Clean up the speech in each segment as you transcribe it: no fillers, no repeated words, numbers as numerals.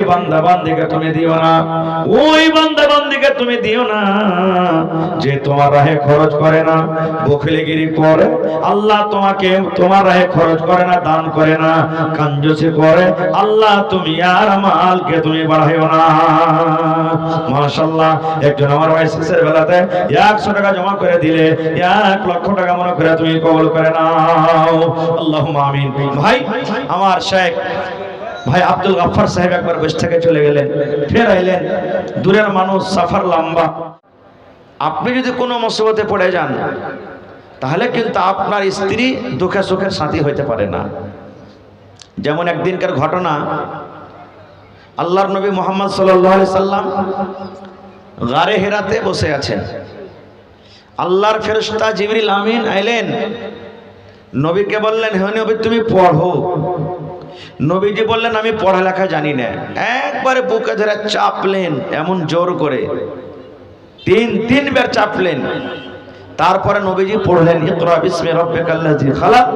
বান্দা বান্দিকে তুমি দিও না, ওই বান্দা বান্দিকে তুমি দিও না যে তোমার রাহে খরচ করে না, বখিলিগিরি করে, আল্লাহ তোমাকে তোমার রাহে খরচ করে না, দান করে না, কাঞ্জুসি করে, আল্লাহ তুমি আর মালকে তুমি বাড়াইও না। মাশাআল্লাহ, একজন আমার ভাই শেষের বেলাতে 100 টাকা জমা করে দিলে 1 লক্ষ টাকা মনে করে তুমি কবুল করে নাও। আল্লাহুম্মা আমিন। ভাই আমার শেখ ভাই আব্দুল গফফার সাহেব একবার বেশ থেকে চলে গেলেন, ফের আইলেন। দূরের মানুষ, সফর লম্বা। আপনি যদি কোনো মুসিবতে পড়ে যান তাহলে কিন্তু আপনার স্ত্রী দুঃখে সুখের সাথী হইতে পারে না। যেমন একদিনকার ঘটনা, আল্লাহর নবী মুহাম্মদ সাল্লাল্লাহু আলাইহি সাল্লাম গারে হেরাতে বসে আছেন। আল্লাহর ফেরেশতা জিবরিল আমিন আইলেন, নবীকে বললেন, হে নবী তুমি পড়ো। নবীজি বললেন, আমি পড়ালেখা জানি না। একবারে বুকে ধরে চাপলেন, এমন জোর করে তিনবার চাপলেন। তারপরে নবীজি পড়লেন, ইকরা বিসমি রাব্বিকাল্লাযী খালাক,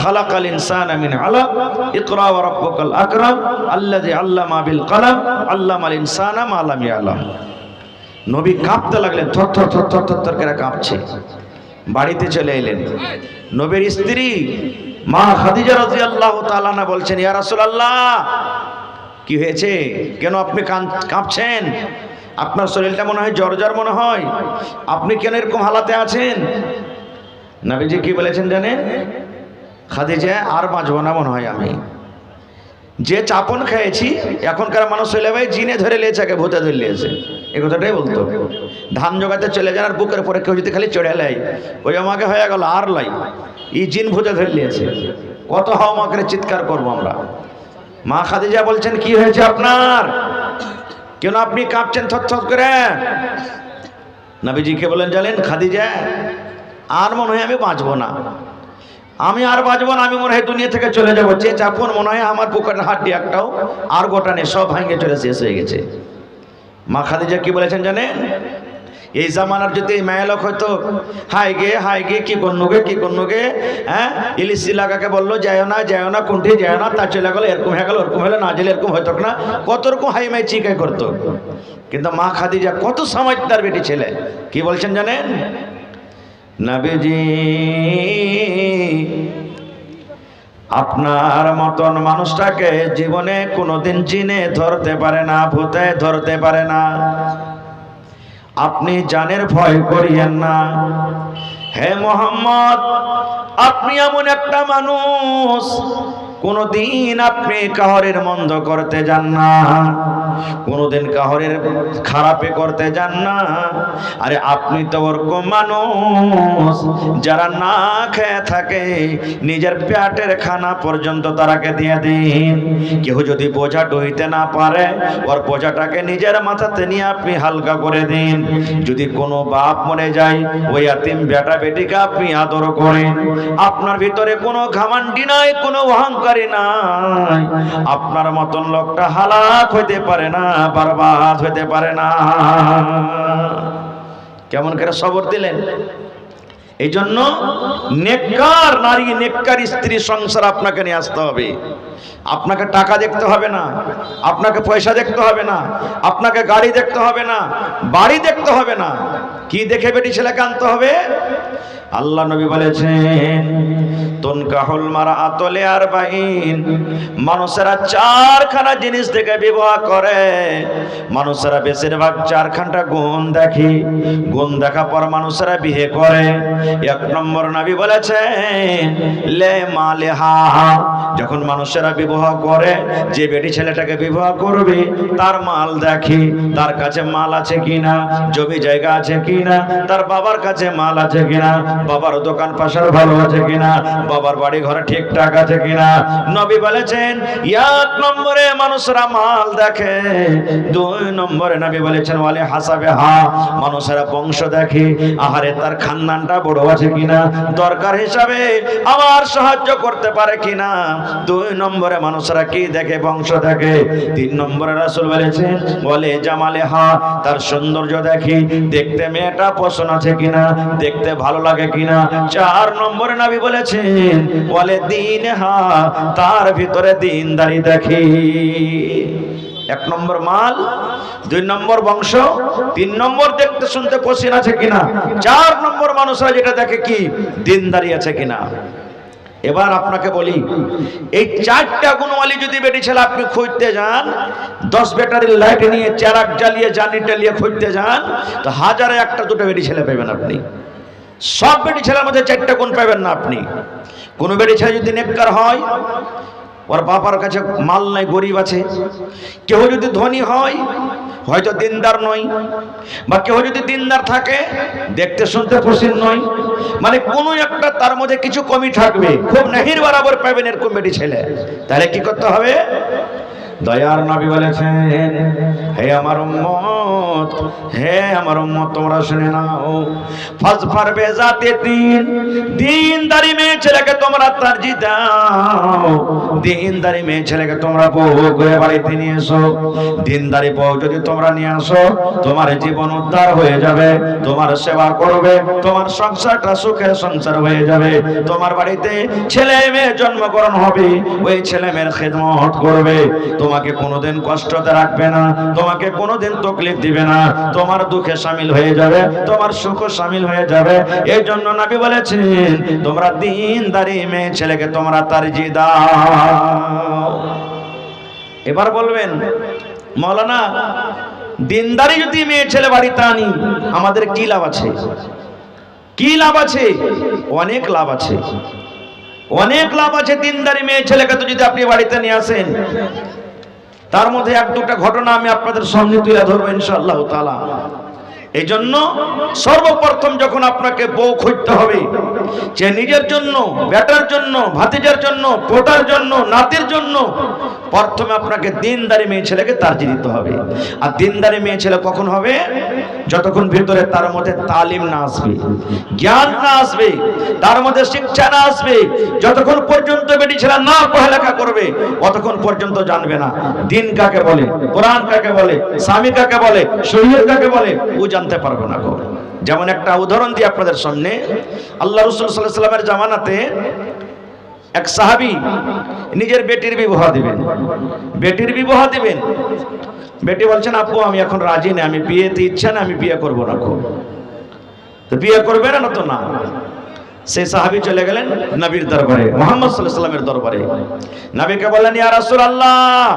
খালাকাল ইনসানা মিন আলাক, ইকরা ওয়া রাব্বুকাল আকরাম, আল্লাযী আল্লামা বিল কলম, আল্লামাল ইনসানা মা লাম ইয়ালাম। নবী কাঁপতে লাগলেন, থর থর থর থর থর করে কাঁপছে। বাড়িতে চলে এলেন। নবীর স্ত্রী মা খাদিজা রাদিয়াল্লাহু তাআলা আনহা বলছেন, ইয়া রাসূলুল্লাহ, কি হয়েছে? কেন আপনি কাঁপছেন? আপনার শরীরটা মনে হয় জ্বর জ্বর মনে হয়, আপনি কেন এরকম হালাতে আছেন? নবীজি কি বলেছেন জানেন? খাদিজা, আর বাঁচবো না মনে হয় আমি। যে চাপন খেয়েছি, এখনকার মানুষ হইলে ভাই জিনে ধরে লিয়েছে, ভূতে ধরে লিয়েছে, এই কথাটাই বলতো। ধান জোগাতে চলে যান, আর বুকের পরে কেউ যদি খালি চড়ে লাই, ওই আমাকে হয়ে গেল আর লাই, এই জিন ভূতে ধরে লিয়েছে। কত হাও মাকড়ে চিৎকার করবো আমরা। মা খাদিজা বলছেন, কি হয়েছে আপনার? কেন আপনি কাঁপছেন থরথর করে? নবীজিকে বলেন, জানেন খাদিজা, আর মনে হয় আমি বাঁচবো না, আমি আর বাঁচবো না, আমি মনে হয় দুনিয়া থেকে চলে যাবো। যে চাপন মনে হয় আমার বুকের হাড্ডি একটাও আর গোটা নেই, সব ভাঙে চলে শেষ হয়ে গেছে। মা খাদিজা কি বলেছেন জানেন? এই জামানার যদি মেয়ে লোক হয়তো, হাই গে কি করনো গে, হ্যাঁ, ইলিশি লাগাকে বললো যাও না কুণ্ঠি যাও না, তা চলে গেলো, এরকম হয়ে গেল, ওরকম হলো, না গেলে এরকম হয়তো না, কত রকম হাই মাই চিকাই করতো। কিন্তু মা খাদিজা কত সমঝদার বেটি ছেলে, কি বলছেন জানেন? নবীজি আপনার মতন মানুষটাকে জীবনে কোনোদিন জিনে ধরতে পারে না, ভূতে ধরতে পারে না। আপনি জানের ভয় করিয়েন না। হে মুহাম্মদ, আপনি এমন একটা মানুষ, কোনদিন আপনি কাহরের মন্দ করতে যান না, কোনদিন কাহরের খারাপে করতে যান না। আরে আপনি তো ওরকম মানুষ যারা না খেয়ে থাকে, নিজের পেটের খানা পর্যন্ত তারাকে দিয়ে দিন। কেউ যদি বোঝা ডইতে না পারে, ওর বোঝাটাকে নিজের মাথাতে নিয়ে আপনি হালকা করে দিন। যদি কোনো বাপ মরে যায়, ওই ইয়াতিম বেটা বেটিকে আপনি আদর করেন। আপনার ভিতরে কোনো ঘামান্ডি নাই, কোনো অহংকারী নাই। আপনার মতন লোকটা হালাক হইতে পারে না, বরবাদ হইতে পারে না। কেমন করে সবর দিলেন? এই জন্য নেককার নারী, নেককার স্ত্রী সংসার আপনাকে নিয়ে আসতে হবে। আপনাকে টাকা দেখতে হবে না, আপনাকে পয়সা দেখতে হবে না, আপনাকে গাড়ি দেখতে হবে না, বাড়ি দেখতে হবে না। কি দেখে বেটি ছেলেকে আনতে হবে? আল্লাহ নবী বলেছেন, তুনকাহুল মারআতু লিআরবাঈন, মানুষেরা 4খানা জিনিস থেকে বিবাহ করে। মানুষেরা বেশিরভাগ 4খানটা গুণ দেখি, গুণ দেখা পর মানুষেরা বিয়ে করে। 1 নম্বর নবী বলেছেন, লে মালিহা, যখন মানুষেরা বিবাহ করে, যে বেটি ছেলেটাকে বিবাহ করবে তার মাল দেখি, তার কাছে মাল আছে কিনা, জমি জায়গা আছে কিনা, তার বাবার কাছে মাল আছে কিনা, বাবার দোকান পাশার ভালো আছে কিনা, বাবার বাড়ি ঘরে ঠিকঠাক আছে কিনা। নবী বলেছেন 1 নম্বরে মানুষরা মাল দেখে। 2 নম্বরে নবী বলেছেন ওয়ালি হাসাবে হা, মানুষেরা বংশ দেখে, আহারে তার খানদানটা বড় আছে কিনা, দরকার হিসাবে আমার সাহায্য করতে পারে কিনা। 2 নম্বরে মানুষরা কি দেখে? বংশ দেখে। 3 নম্বরে রাসূল বলেছেন ওয়ালি জামালে হা, তার সৌন্দর্য দেখি, দেখতে মেয়েটা পছন্দ আছে কিনা, দেখতে ভালো লাগে কিনা। 4 নম্বরে নবী বলেছেন ওয়ালে দিন হা, তার ভিতরে দিনদারি দেখি। এক নম্বর মাল, 2 নম্বর বংশ, 3 নম্বর দেখতে শুনতে কোশ্চেন আছে কিনা, 4 নম্বর মানুষরা যেটা দেখে কি দিনদারি আছে কিনা। এবার আপনাকে বলি, এই 4টা গুণওয়ালি যদি বেটি ছেলে আপনি খুঁজতে যান, 10 ব্যাটারির লাইট নিয়ে চেরাক জ্বালিয়ে জানি টালিয়ে খুঁজতে যান, তো হাজারে 1টা 2টা বেটি ছেলে পাবেন আপনি। সব বেটি ছেলের মধ্যে 4টা গুণ পাবেন না আপনি। কোন বেটি ছেলে যদি নেককার হয়, ওর বাবার কাছে মাল নাই, গরিব আছে, কেউ যদি ধনী হয় হয়তো দিনদার নয়, বা কেউ যদি দিনদার থাকে দেখতে শুনতে খুশির নয়, মানে কোনো একটা তার মধ্যে কিছু কমি থাকবে, খুব নাহির বরাবর পাবেন এরকম বেটি ছেলে। তাহলে কি করতে হবে? দয়ার নবী বলেছেন, হে আমার উম্মত, হে আমার উম্মত, তোমরা শুনে নাও, ফাজফার বেজাতে দিন, দিনদারি মেয়ে ছেলেকে তোমরা তারজি দাও, দিনদারি মেয়ে ছেলেকে তোমরা বউ করে বাড়িতে নিয়ে এসো। দিনদারি বউ যদি তোমরা নিয়ে আসো, তোমার জীবন উদ্ধার হয়ে যাবে, তোমার সেবা করবে, তোমার সংসারটা সুখের সংসার হয়ে যাবে, তোমার বাড়িতে ছেলে মেয়ে জন্মগ্রহণ হবে, ওই ছেলে মেয়ের খেদমত করবে, তোমাকে কোনোদিন কষ্টতে রাখবে না, তোমাকে কোনোদিন তকলিফ দিবে না, তোমার দুঃখে শামিল হয়ে যাবে, তোমার সুখে শামিল হয়ে যাবে। এই জন্য নবী বলেছেন, তোমরা দিনদারি মেয়ে ছেলেকে তোমরা তারজিহ দাও। এবার বলবেন, মাওলানা দিনদারি যদি মেয়ে ছেলে বাড়িতে আনি আমাদের কি লাভ আছে? কি লাভ আছে? অনেক লাভ আছে, অনেক লাভ আছে। দিনদারি মেয়ে ছেলেকে তো যদি আপনি বাড়িতে নিয়ে আসেন, তার মধ্যে 1-2টা ঘটনা আমি আপনাদের সামনে তুলে ধরবো ইনশাআল্লাহ তাআলা। এই জন্য সর্বপ্রথম যখন আপনাকে বউ খুঁজতে হবে, যে নিজের জন্য, বেটার জন্য, ভাতিজার জন্য, পোতার জন্য, নাতির জন্য, প্রথমে আপনাকে দিনদারি মেয়ে ছেলেকে তারজিহ দিতে হবে। আর দিনদারি মেয়ে ছেলে কখন হবে? যতক্ষণ ভিতরে তার মধ্যে তালিম না আসবে, জ্ঞান না আসবে, তার মধ্যে শিক্ষা না আসবে, যতক্ষণ পর্যন্ত বেটি ছেলে না পড়ালেখা করবে ততক্ষণ পর্যন্ত জানবে না দিন কাকে বলে, কোরআন কাকে বলে, স্বামী কাকে বলে, শরীয়ত কাকে বলে, ও জানতে পারবে না। যেমন একটা উদাহরণ দিই আপনাদের সামনে। আল্লাহ রাসূল সাল্লাল্লাহু আলাইহি ওয়াসাল্লামের জামানাতে এক সাহাবী নিজের বেটির বিবাহ দিবেন, বেটির বিবাহ দিবেন। বেটি বলছেন, আব্বু আমি এখন রাজি না, আমি বিয়েতে ইচ্ছা না, আমি বিয়ে করবো না। তো বিয়ে করবে না? তো না। সেই সাহাবী চলে গেলেন নবীর দরবারে, মুহাম্মদ সাল্লাল্লাহু আলাইহি ওয়াসাল্লামের দরবারে। নবীকে বললেন, ইয়া রাসূলুল্লাহ,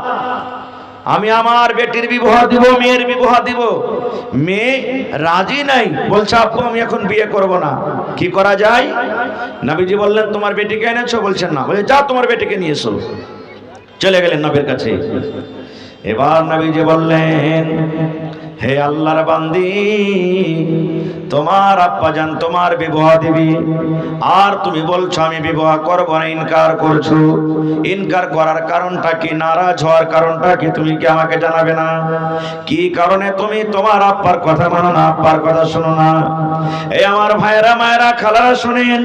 আমি আমার বেটির বিবাহ দিব, মেয়ের বিবাহ দিব, মেয়ে রাজি নাই, বলছে আব্বু আমি এখন বিয়ে করব না, কি করা যায়? নবীজি বললেন, তোমার বেটিকে এনেছো? বলছেন না। বলে, যা তোমার বেটিকে নিয়ে এসো। চলে গেলেন নবীর কাছে। এবার নবীজি বললেন, হে আল্লাহর বান্দি, তোমার আব্বাজান তোমার বিবাহ দিবি, আর তুমি বলছো আমি বিবাহ করব না, ইনকার করছো। ইনকার করার কারণটা কি? নারাজ হওয়ার কারণটা কি? তুমি কি আমাকে জানাবে না? কি কারণে তুমি তোমার আব্বার কথা মানো না, আব্বার কথা শোনো না? এই আমার ভাইরা, মায়েরা, খালারা শুনেন।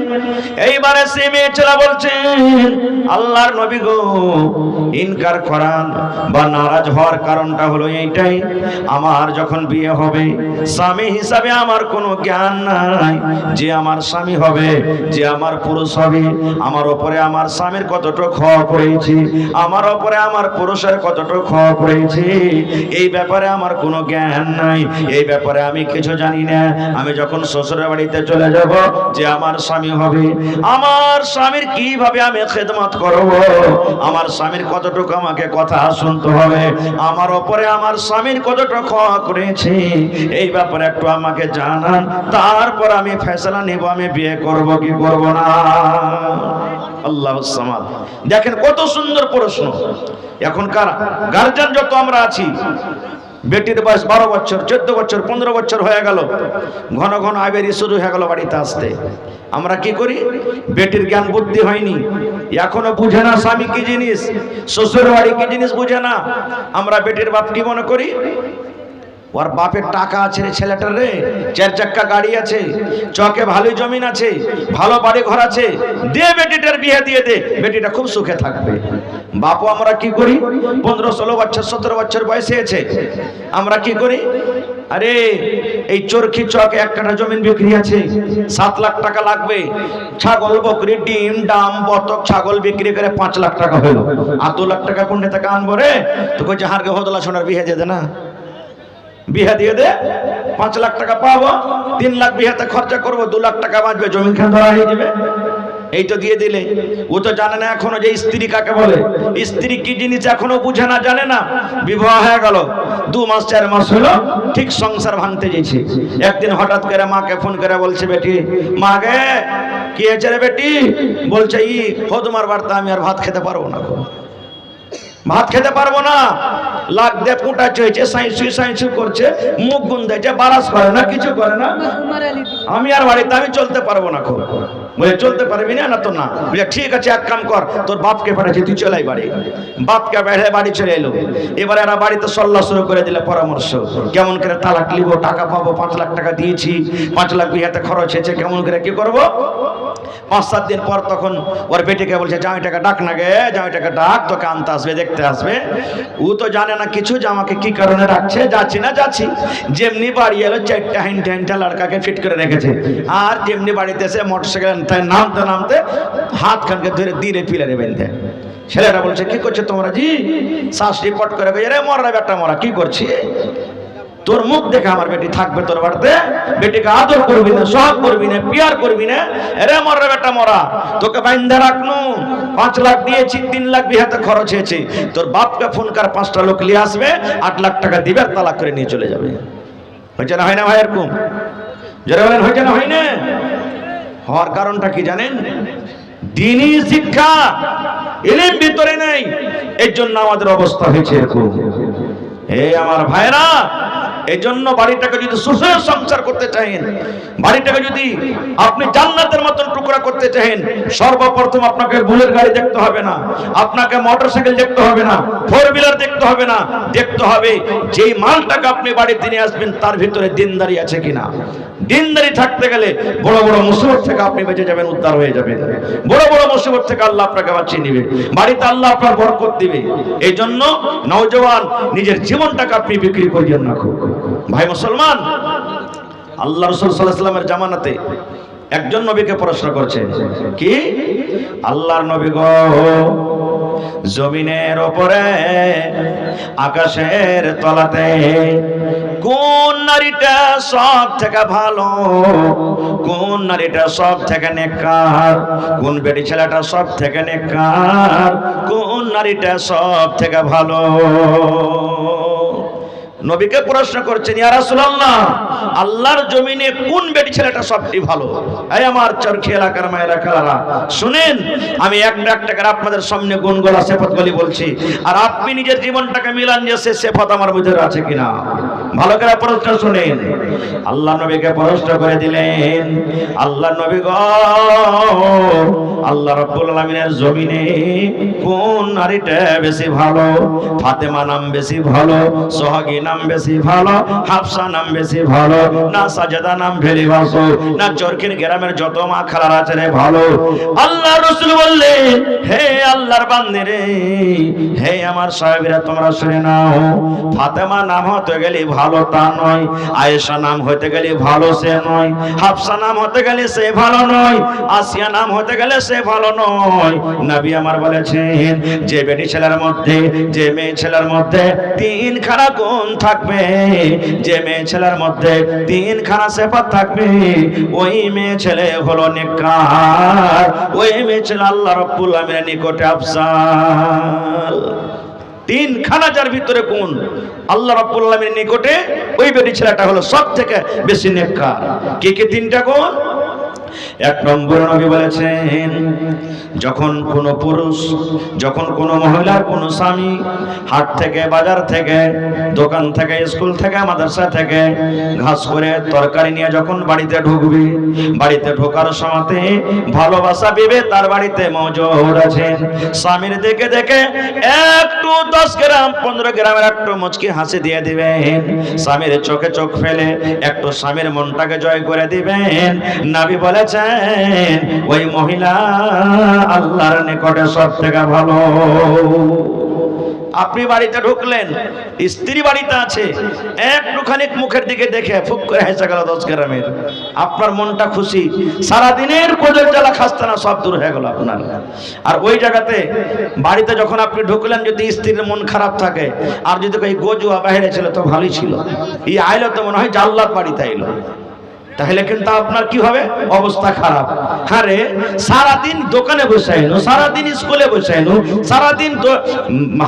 এইবারে সে মেয়ে ছেলে বলছেন, আল্লাহর নবী গো, ইনকার করান বা নারাজ হওয়ার কারণটা হলো এইটাই, আমার যখন বিয়ে হবে স্বামী হিসাবে আমার কোনো জ্ঞান নাই, যে আমার স্বামী হবে, যে আমার পুরুষ হবে, আমার উপরে আমার স্বামীর কতটুকু ক্ষয় করেছি, আমার উপরে আমার পুরুষের কতটুকু ক্ষয় করেছি, এই ব্যাপারে আমার কোনো জ্ঞান নাই, এই ব্যাপারে আমি কিছু জানি না। আমি যখন শ্বশুরের বাড়িতে চলে যাব, যে আমার স্বামী হবে, আমার স্বামীর কিভাবে আমি খেদমত করব, আমার স্বামীর কতটুকু আমাকে কথা শুনতে হবে, আমার উপরে আমার স্বামীর কতটুকু ক্ষয় করেছি, এই ব্যাপারে একটু আমাকে জানান, তারপর আমি ফয়সালা নেব, আমি বিয়ে করব কি করব না। আল্লাহুস সামাদ। দেখেন কত সুন্দর প্রশ্ন। এখনকার গার্জিয়ান যত আমরা আছি, বেটির বয়স 12 বছর, 14 বছর, 15 বছর হয়ে গেল, ঘন ঘন আবেরি শুরু হয়ে গেল বাড়িতে আসতে। আমরা কি করি? বেটির জ্ঞান বুদ্ধি হয়নি, এখনো বুঝে না স্বামী কি জিনিস, শ্বশুর বাড়ি কি জিনিস বুঝে না। আমরা বেটির বাপ কি মনে করি? ওর বাপের টাকা আছে রে ছেলেটার, রে 4 চাক্কা গাড়ি আছে, চকে ভালো জমিন আছে, ভালো বাড়ি ঘর আছে, দে বেটিটার বিয়ে দিয়ে দে, বেটিটা খুব সুখে থাকবে। বাপু আমরা কি করি? 15, 16 বছর, 17 বছর বয়সে আছে, আমরা কি করি? আরে এই চরখি চকে 1 কাঠা জমি বিক্রি আছে, 7 লাখ টাকা লাগবে। ছাগল বকরি ডিম ডাম বতক ছাগল বিক্রি করে 5 লাখ টাকা হলো। আর 2 লাখ টাকা কোন থেকে আনবো রে? তো কই জাহারকে হদলা সোনার বিয়ে দিয়ে দে না, বিয়ে দিয়ে দে, 5 লাখ টাকা পাবো, 3 লাখ বিয়েতে খরচা করবো, 2 লাখ টাকা বাঁচবে, জমি খান ধরা হয়ে যাবে। এই তো দিয়ে দিলে। ও তো জানে না এখনো যে স্ত্রী কাকে বলে, স্ত্রী কি জিনিস এখনো বুঝে না, জানে না। বিবাহ হয়ে গেল 2 মাস 4 মাস হলো, ঠিক সংসার ভাঙতে যেছে। একদিন হঠাৎ করে মাকে ফোন করে বলছে, বেটি মা গে কি হয়েছে রে বেটি? বলছে ই হো তোমার বার্তা আমি আর ভাত খেতে পারবো না, ভাত খেতে পারবো না, লাগ দে পুঁটা চয়েছে, সাইসু করছে, মুখ গুন্দেছে, বারাস করে না, কিছু করে না, আমি আর বাড়িতে আমি চলতে পারবো না। খুব বলে চলতে পারবি না? না তো না। বলে ঠিক আছে এক কাম কর, তোর বাপকে পাঠাচ্ছি, তুই চলাই বাড়ি। বাপকে বেড়ে বাড়ি চলে এলো। এবার এরা বাড়িতে সল্লা শুরু করে দিলে পরামর্শ, কেমন করে তালাক লিবো, টাকা পাবো, 5 লাখ টাকা দিয়েছি, 5 লাখ বিয়েতে খরচ হয়েছে, কেমন করে কি করবো। 5-7 দিন পর তখন ওর বেটিকে বলছে, জামাইটাকে ডাক না গে, জামাইটাকে ডাক, তোকে আনতে আসবে, দেখতে আসবে। ও তো জানে না কিছু যে আমাকে কি কারণে রাখছে। যাচ্ছি না যাচ্ছি, যেমনি বাড়ি এলো 4টা হিনটা লড়কাকে ফিট করে রেখেছে। আর যেমনি বাড়িতে এসে মোটরসাইকেল নামতে নামতে হাত খানকে ধরে দিরে পিলারে বেঁধে। ছেলেরা বলছে, কি করছে তোমরা জি? শ্বাস রিপোর্ট করে রে মরা বেটা মরা, কি করছি? তোর মুখ দেখে আমার বেটি থাকবে তোর বাড়িতে, বেটিকে আদর করবি না, সোহাগ করবি না, পিয়ার করবি না, রে মরা বেটা মরা, তোকে বাইন্ধা রাখনু। 5 লাখ দিয়েছি, 3 লাখ বিহাতে খরচ হয়েছে। তোর বাপকে ফোন কর, 5টা লোক নিয়ে আসবে, 8 লাখ টাকা দিবে, তালাক করে নিয়ে চলে যাবে। হয়েছে না হয় না ভাই? এরকম যারা বলেন হয়েছে না হয় না? হওয়ার কারণটা কি জানেন? দ্বীনি শিক্ষা এলের ভিতরে নেই, এর জন্য আমাদের অবস্থা হয়েছে এরকম। এই আমার ভাইরা, এই জন্য বাড়িটাকে যদি সুখের সংসার করতে চান, বাড়িটাকে যদি আপনি জান্নাতের মতন টুকরা করতে চান, সর্বপ্রথম আপনাকে বুলেট গাড়ি দেখতে হবে না, আপনাকে মোটরসাইকেল দেখতে হবে না, 4 হুইলার দেখতে হবে না, দেখতে হবে যেই মালটাকে আপনি বাড়িতে নিয়ে আসবেন তার ভিতরে দিনদারি আছে কিনা। দিনদারি থাকতে গেলে বড় বড় মুসিবত থেকে আপনি বেঁচে যাবেন, উদ্ধার হয়ে যাবেন। বড় বড় মুসিবত থেকে আল্লাহ আপনাকে বাঁচিয়ে নেবে, বাড়িতে আল্লাহ আপনার বরকত দিবে। এই জন্য নওজওয়ান নিজের জীবনটাকে আপনি বিক্রি করিয়েন না। ভাই মুসলমান, আল্লাহ রাসূল সাল্লাল্লাহু আলাইহি ওয়াসাল্লামের জামানাতে একজন নবীকে প্রশ্ন করছে, কি আল্লাহর নবী গো, জমিনের উপরে আকাশের তলাতে কোন নারীটা সব থেকে ভালো, কোন নারীটা সব থেকে নেককার, কোন বেটি ছেলেটা সব থেকে নেককার, কোন নারীটা সব থেকে ভালো? নবীকে প্রশ্ন করছেন, ইয়া রাসূলুল্লাহ, আল্লাহর জমিনে কোন বেটি ছেলেটা সবচেয়ে ভালো? এই আমার চরখি এলাকার মায়েরা খালারা শুনেন, আমি একটা একটা করে আপনাদের সামনে গুণগুলা সিফাতগুলি বলছি, আর আপনি নিজের জীবনটাকে মিলান যে সে সিফাত আমার মধ্যে আছে কিনা। ভালো করে প্রশ্ন শুনেন। আল্লাহ নবীকে প্রশ্ন করে দিলেন, আল্লাহ নবী গো, আল্লাহ রাব্বুল আলামিনের জমিনে কোন নারীটা বেশি ভালো? ফাতেমা নাম বেশি ভালো, সোহাগী নাম বেশি ভালো, হাফসা নাম বেশি ভালো, না সাজেদা নাম ভেরি ভালো, না চরকির গ্রামের যত মা খালার আছে রে ভালো? আল্লাহ রাসূল বললেন, হে আল্লাহর বান্দারে, হে আমার সাহাবীরা, তোমরা শুনে নাও, ফাতেমা নাম হতে গেলে ভালো তা নয়, আয়েশা নাম হতে গেলে ভালো সে নয়, হাফসা নাম হতে গেলে সে ভালো নয়, আসিয়া নাম হতে গেলে সে ভালো নয়। নবী আমার বলেছেন, যে বেটি ছেলের মধ্যে, যে মেয়ে ছেলের মধ্যে 3খানা গুণ থাকবে, যে মেয়ে ছেলের মধ্যে 3খানা সিফাত থাকবে, ওই মেয়ে ছেলে হলো নেককার, ওই মেয়ে ছেলে আল্লাহ রাব্বুল আলামিনের নিকটে আফজাল। 3খানা যার ভিতরে গুণ আল্লাহ রাব্বুল আলামিনের নিকটে, ওই বেটি ছেলেটা হলো সবথেকে বেশি নেককার। কি কি 3টা গুণ? 1 নম্বর নবী বলেছেন, যখন কোনো পুরুষ, যখন কোনো মহিলার কোনো স্বামী হাট থেকে, বাজার থেকে, দোকান থেকে, স্কুল থেকে, মাদ্রাসা থেকে ঘাস করে তরকারি নিয়ে যখন বাড়িতে ঢুকবে, বাড়িতে ঢোকার সময়তে ভালোবাসা পেবে তার বাড়িতে মজুদ আছেন, স্বামীর দেখে দেখে একটু 10 গ্রাম 15 গ্রামের একটু মুচকি হাসি দিয়ে দিবেন, স্বামীর চোখে চোখ ফেলে একটু স্বামীর মনটাকে জয় করে দিবেন। নবী বলেছেন, ওই মহিলা আল্লাহর নিকটে সব থেকে ভালো। আপনি বাড়িতে ঢুকলেন, স্ত্রী বাড়িতে আছে, একটুখানি মুখের দিকে দেখে ফুক করে হেসে গেল 10 গ্রামের, আপনার মনটা খুশি, সারাদিনের কোজের জ্বালা খাস্তানা সব দূর হয়ে গেল আপনার। আর ওই জায়গাতে বাড়িতে যখন আপনি ঢুকলেন, যদি স্ত্রীর মন খারাপ থাকে আর যদি ওই গোজুয়া বাইরে ছিল তো ভালোই ছিল, এই আইলো তো মনে হয় জাল্লাত বাড়িতে আইলো, তাহলে কিন্তু আপনার কি হবে, অবস্থা খারাপ। আরে সারাদিন দোকানে বসাইনো, সারাদিন স্কুলে বসাইনো, সারাদিন তো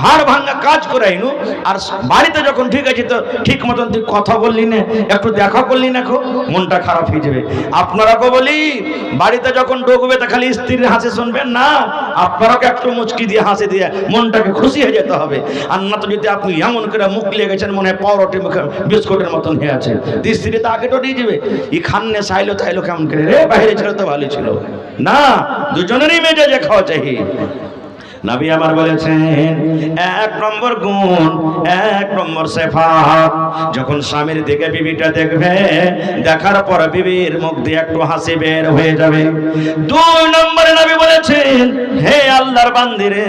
হাড় ভাঙা কাজ করাইনো, আর বাড়িতে যখন ঠিক আছে তো ঠিক মতন তুই কথা বললি না, একটু দেখা করলি না, মনটা খারাপ হয়ে যাবে। আপনারাকে বলি বাড়িতে যখন ঢুকবে তা খালি স্ত্রীর হাসি শুনবেন না, আপনারাকে একটু মুচকি দিয়ে হাসি দিয়ে মনটাকে খুশি হয়ে যেতে হবে। আর না তো যদি আপনি এমন করে মুখ লেগেছেন মনে হয় পাউরুটি বিস্কুটের মতন হয়ে আছে, স্ত্রী তো আগে তো দিয়ে যাবে, খান্নে চাইলো তাইলো কেমন করে রে, বাইরে ছিল তো ভালো ছিল না, দুজনেরই মেজাজে খাওয়া চাই। নবী আমার বলেছেন 1 নম্বর গুণ, 1 নম্বর সিফাত, যখন স্বামীর দিকে বিবিটা দেখবে, দেখার পর বিবির মুখ দিয়ে একটু হাসি বের হয়ে যাবে। 2 নম্বরে নবী বলেছেন, হে আল্লাহর বান্দিরে,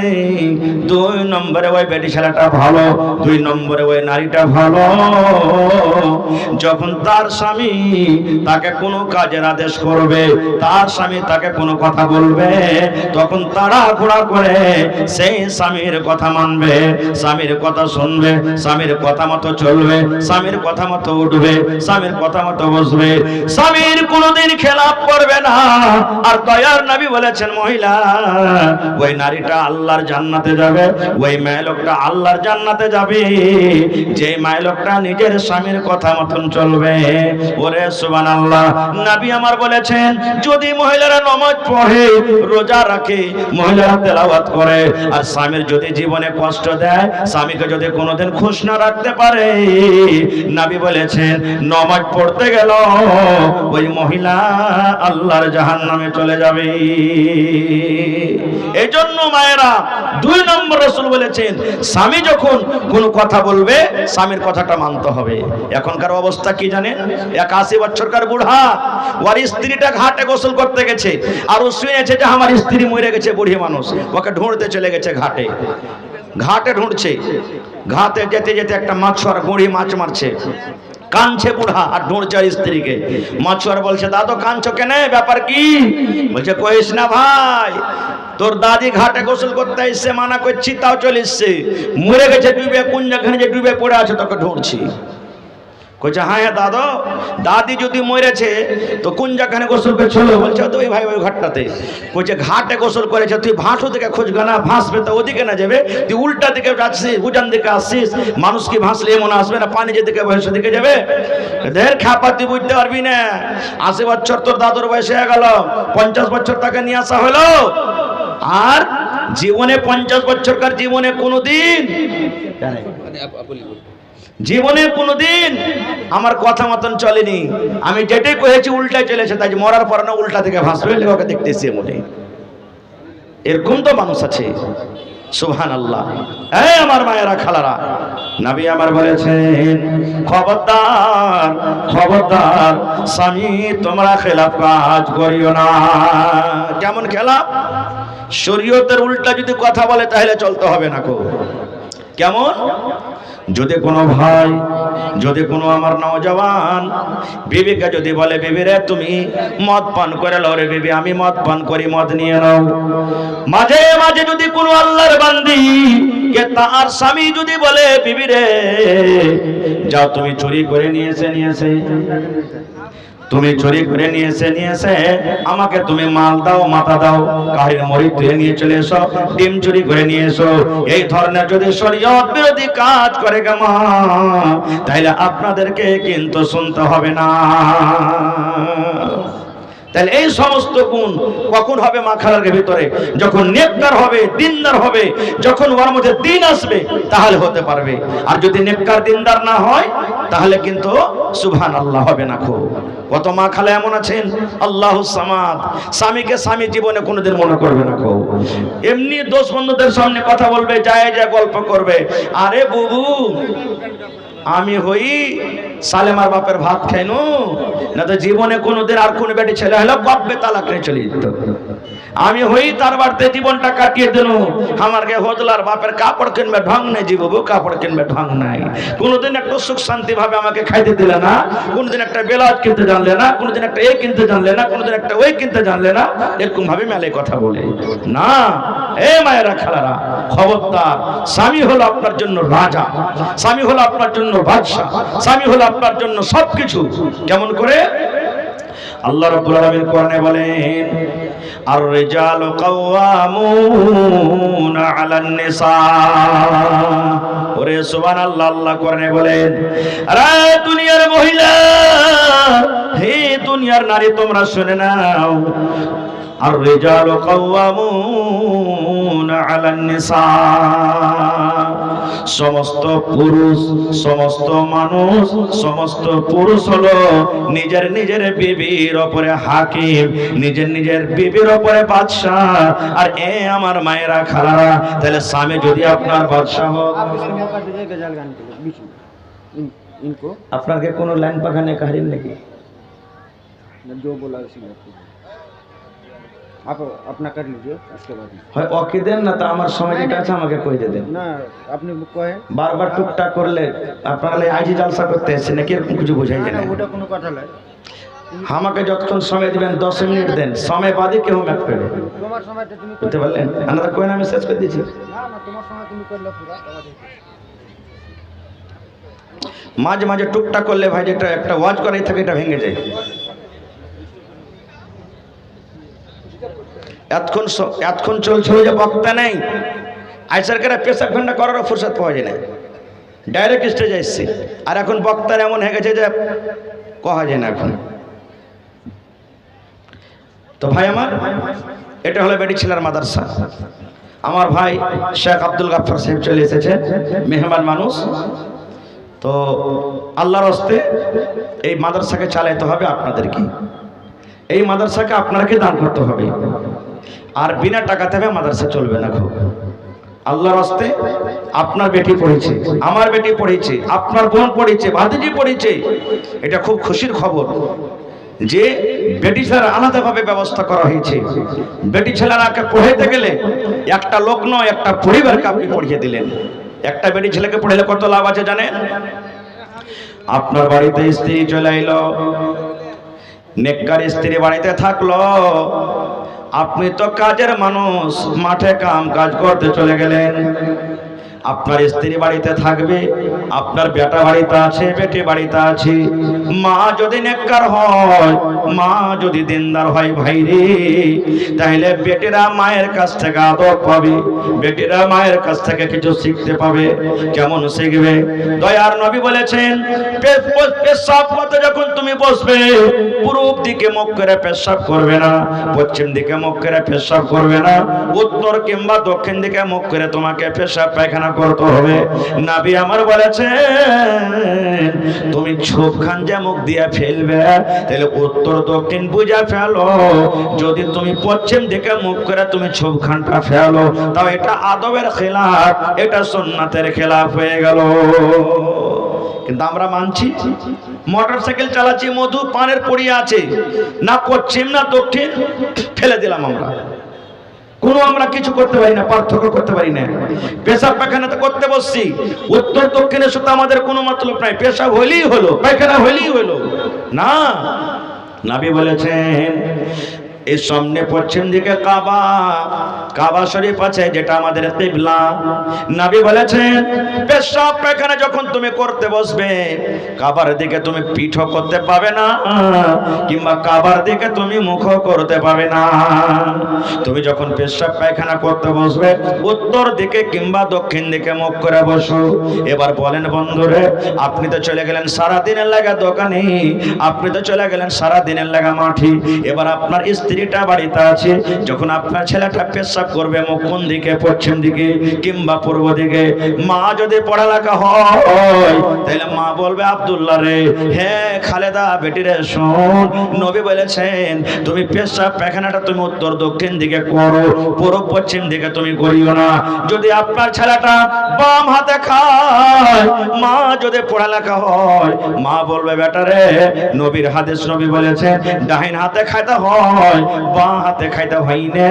2 নম্বরে ওই বেটি ছেলেটা ভালো, 2 নম্বরে ওই নারীটা ভালো, যখন তার স্বামী তাকে কোনো কাজের আদেশ করবে, তার স্বামী তাকে কোনো কথা বলবে, তখন তাড়াহুড়া করে সেই স্বামীর কথা মানবে, স্বামীর কথা শুনবে, স্বামীর কথা মতো চলবে, স্বামীর কথা মতো উঠবে, স্বামীর কথা মতো বসবে, স্বামীর কোনোদিন খেলাপ করবে না। আর দয়ার নবী বলেছেন, মহিলা ওই নারীটা আল্লাহর জান্নাতে যাবে, ওই মেয়ে লোকটা আল্লাহর জান্নাতে যাবে যে মেয়ে লোকটা নিজের স্বামীর কথা মতন চলবে। ওরে সুবহানাল্লাহ। নবী আমার বলেছেন, যদি মহিলারা নামাজ পড়ে, রোজা রাখে, মহিলারা তেলাওয়াত করে, আর স্বামীর যদি জীবনে কষ্ট দেয়, স্বামীকে যদি কোনোদিন খুশ না রাখতে পারে, নবী বলেছেন নামাজ পড়তে গেল ওই মহিলা আল্লাহর জাহান্নামে চলে যাবে। এজন্য মায়েরা 2 নম্বর রাসূল বলেছেন, স্বামী যখন কোনো কথা বলবে স্বামীর কথাটা মানতে হবে। এখনকার অবস্থা কি জানেন, 81 বছরকার বুড়া, ওর স্ত্রীটা ঘাটে গোসল করতে গেছে, আর ও শুনেছে যে আমার স্ত্রী মরে গেছে, বুড়ি মানুষ, ওকে ঢুঁড়তে চলে গেছে ঘাটে, ঘাটে ঢুঁড়ছে, ঘাটে যেতে যেতে একটা মাছুয়ার গুঁড়ি মাছ মারছে, কাঁদছে বুড়া আর ঢুঁড়ছে আর স্ত্রীকে। মাছুয়ার বলছে, দাদু কাঁদছো কেন, ব্যাপার কি? বলছে, কইস না ভাই, তোর দাদি ঘাটে গোসল করতে এসছে, মানা করছি তাও চলে এসছে, মরে গেছে ডুবে, কোন জায়গায় যে ডুবে পড়ে আছে তোকে ঢুঁড়ছি। কইছে, হ্যাঁ দাদু, দাদি যদি মরেছে তো কোন জায়গায় গোসল করেছিল? বলছে, তো ভাই ওই ঘাটটাতে। কইছে, ঘাটে গোসল করেছে, তুই ভাসো দিকে খুঁজবে না, ভাসবে তো ওদিকে না যাবে, তুই উল্টা দিকে যাচ্ছিস, উজান দিকে আসছিস, মানুষ কি ভাসলে এমন আসবে না, পানি যেদিকে বয়সের দিকে যাবে, দের খাপা তুই বুঝতে পারবি না। 80 বছর তোর দাদুর বয়স হয়ে গেল, 50 বছর তাকে নিয়ে আসা হলো, আর জীবনে 50 বছরকার জীবনে কোনোদিন আমার কথা মতন চলেনি, আমি যেটাই কয়েছি উল্টায় চলেছে, তাই মরার পর না উল্টা থেকে ভাসবে, ওকে দেখতেছি মনে, এরকম তো মানুষ আছে। সুবহানাল্লাহ। এই আমার মায়েরা খালারা, নবী আমার বলেছেন, খবরদার খবরদার স্বামী তোমরা খেলাফ কাজ করিও না। কেমন খেলাফ? শরীয়তের উল্টা যদি কথা বলে তাহলে চলতে হবে না। কেমন? যদি কোনো ভাই, যদি কোনো আমার নওজওয়ান বিবিকে যদি বলে, বিবি রে তুমি মদ পান করে লও রে বিবি, আমি মদ পান করি, মদ নিয়ে নাও। মাঝে মাঝে যদি কোনো আল্লাহর বান্দি কে তার স্বামী যদি বলে, বিবি রে যাও তুমি চুরি করে নিয়েছে তুমি চুরি করে নিয়েছে আমাকে তুমি মাল দাও, মাথা দাও, কাহির মরি তুলে নিয়ে চলে এসো, ডিম চুরি করে নিয়ে এসো, এই ধরনের যদি শরীয়ত বিরোধী কাজ করে মা, তাহলে আপনাদেরকে কিন্তু শুনতে হবে না। তাহলে এই সমস্ত গুণ কখন হবে মা খালার ভিতরে? যখন নেককার হবে, দিনদার হবে, যখন ওর মধ্যে দিন আসবে তাহলে হতে পারবে। আর যদি নেককার দিনদার না হয় তাহলে কিন্তু সুবহানাল্লাহ হবে না। কত মা খালা এমন আছেন, আল্লাহুস সামাদ, স্বামীকে স্বামী জীবনে কোনোদিন মনে করবে না। এমনি দোষ বন্ধুদের সামনে কথা বলবে, যায় গল্প করবে, আরে বুবু আমি হই সালেমার বাপের ভাত খাইনু, না তো জীবনে কোনোদিন আর কোন বেটি ছেলে হলো বাপে তালাক নিয়ে চলে যেত। আমি হই তার বাড়িতে জীবনটা কাটিয়ে দিনু, আমারকে হজলার বাপের কাপড় কিনবে ঢং নাই, জীববু কাপড় কিনবে ঢং নাই। কোনোদিন একটু সুখ শান্তি ভাবে আমাকে খাইতে দিলে না, কোনোদিন একটা ব্লাউজ কিনতে জানলে না, কোনোদিন একটা এই কিনতে জানলে না, কোনোদিন একটা ওই কিনতে জানলে না, এরকম ভাবে মেলে কথা বলে না। এ মায়েরা খালারা, খবরদার, স্বামী হলো আপনার জন্য রাজা, স্বামী হলো আপনার জন্য বাদশা, স্বামী হলো আপনার জন্য সবকিছু। কেমন করে? আল্লাহ রাব্বুল আলামিন কোরআনে বলেন, আর রিজালু কাওয়ামুনা আলান নিসা। ওরে সুবহানাল্লাহ, আল্লাহ কোরআনে বলেন, আরে দুনিয়ার মহিলা, হে দুনিয়ার নারী, তোমরা শুনে নাও, আর রিজালু কাওয়ামুনা আলান নিসা। সমস্ত পুরুষ, সমস্ত মানুষ, সমস্ত পুরুষ হলো নিজের নিজের বিবির উপরে হাকিম, নিজের নিজের বিবির উপরে বাদশাহ। আর এ আমার মায়েরা খালারা, তাহলে স্বামী যদি আপনার বাদশাহ হোক, আপনার কে কোনো লাইন পাখানে কাহিনী নাকি? आप अपना कर लीजिए, उसके बाद হয় ওকে দেন, না তো আমার সময় যেটা আছে আমাকে কই দেন না। আপনি কয়ে বারবার টুকটাক করলে আপনারা আইজি জালসা করতে এসেছেন নাকি, এরকম কিছু বুঝাই যায় না। ওটা কোনো কথা নয়। আমাকে যতক্ষণ সময় দিবেন 10 মিনিট দেন, সময় বাদে কেউ ম্যাপ করে তোমার সময়টা তুমি বুঝতে পারলেন? আমরা কই না, আমি শেষ করে দিয়েছি। না না, তোমার সময় তুমি করলে পুরো মাঝে মাঝে টুকটাক করলে ভাই যেটা একটা ওয়াজ করাই থাকে, এটা ভেঙে যায়। এতক্ষণ চলছিল যে বক্তা নেই, আইসারকারা পেশা ঘন্টা করারও ফুরসত পাওয়া যায় না, ডাইরেক্ট স্টেজে এসছে। আর এখন বক্তার এমন হয়ে গেছে যে কহা যায় না এখন। তো ভাই আমার, এটা হলো বেটিছিলার মাদ্রাসা। আমার ভাই শেখ আব্দুল গাফফার সাহেব চলে এসেছে, মেহমান মানুষ। তো আল্লাহর হস্তে এই মাদ্রাসাকে চালাইতে হবে আপনাদেরকে, এই মাদ্রাসাকে আপনাকে দান করতে হবে, আর বিনা টাকাতে মাদ্রাসা চলবে না। খুব আল্লাহর হস্তে, আপনার বেটি পড়েছে, আমার বেটি পড়েছে, আপনার বোন পড়েছে, ভাতিজি পড়েছে, এটা খুব খুশির খবর যে বেটি ছেলেরা আলাদাভাবে ব্যবস্থা করা হয়েছে। বেটি ছেলেরাকে পড়াইতে গেলে একটা লোক নয়, একটা পরিবারকে আপনি পড়িয়ে দিলেন। একটা বেটি ছেলেকে পড়াইলে কত লাভ আছে জানেন? আপনার বাড়িতে স্ত্রী চলে এলো, নেককার স্ত্রী বাড়িতে থাকলো, আপনি তো কাজের মানুষ, মাঠে কাম কাজ করতে চলে গেলেন। আপনার স্ত্রী বাড়িতে থাকবে, আপনার বেটা বাড়িতে আছে, বেটি বাড়িতে আছে। মা যদি নেককার হয়, মা যদি দিনদার হয় ভাই রে, তাহলে বেটিরা মায়ের কাছ থেকে আদর পাবে, বেটিরা মায়ের কাছ থেকে কিছু শিখতে পাবে। কেমন শিখবে? দয়ার নবী বলেছেন, পেশাব করতে যখন তুমি বসবে, পূর্ব দিকে মুখ করে পেশাব করবে না, পশ্চিম দিকে মুখ করে পেশাব করবে না, উত্তর কিংবা দক্ষিণ দিকে মুখ করে তোমাকে পেশাব পায়খানা করতে হবে। নবী আমার বলেছেন, তুমি ছোপ খান যে মুখ দিয়ে ফেলবে, তাহলে উত্তর দক্ষিণ বুঝা ফেলো। যদি তুমি পশ্চিম দিকে মুখ করে তুমি ছোপ খানটা ফেলো, তাও এটা আদবের খেলাফ, এটা সুন্নাতের খেলাফ হয়ে গেল। কিন্তু আমরা মানছি, মোটরসাইকেল চালাচ্ছি, মধু পানের পড়িয়ে আছে, না পশ্চিম না দক্ষিণ, ফেলে দিলাম আমরা। আমরা কিছু করতে পারি না, পার্থক্য করতে পারি না। পেশাব পায়খানাতে করতে বসছি, উত্তর দক্ষিণের সাথে আমাদের কোনো মতলব নাই। পেশাব হইলেই হলো, পায়খানা হইলেই হলো না। নবী বলেছেন, এর সামনে পশ্চিম দিকে কাবা, কাবা শরীফ আছে যেটা আমাদের কিবলা। নবী বলেছেন, পেশাব পায়খানা যখন তুমি করতে বসবে, কাবার দিকে তুমি পিঠও করতে পাবে না, কিংবা কাবার দিকে তুমি মুখও করতে পাবে না। তুমি যখন পেশাব পায়খানা করতে বসবে, উত্তর দিকে কিংবা দক্ষিণ দিকে মুখ করে বসো। এবার বলেন বন্ধুরে, আপনি তো চলে গেলেন সারা দিনের লাগা দোকানে, আপনি তো চলে গেলেন সারা দিনের লাগা মাঠে, এবার আপনার স্ত্রীটা বাড়িতে আছে। যখন আপনার ছেলেটা পেশাব করবে, মুখ কোন দিকে, পশ্চিম দিকে কিংবা পূর্ব দিকে? মা যদি পড়ালেখা হয়, তাহলে মা বলবে আব্দুল্লাহ রে, হে খালেদা বেটি রে শোন, নবী বলেছেন তুমি পেশাব পায়খানাটা তুমি উত্তর দক্ষিণ দিকে করো, পূর্ব পশ্চিম দিকে তুমি করিও না। যদি আপনার ছেলেটা বাম হাতে খায়, মা যদি পড়ালেখা হয়, মা বলবে বেটা রে, নবীর হাদিস নবী বলেছেন ডাইন হাতে খাইতে হয়, বাঁ হাতে খাইতে হয় না।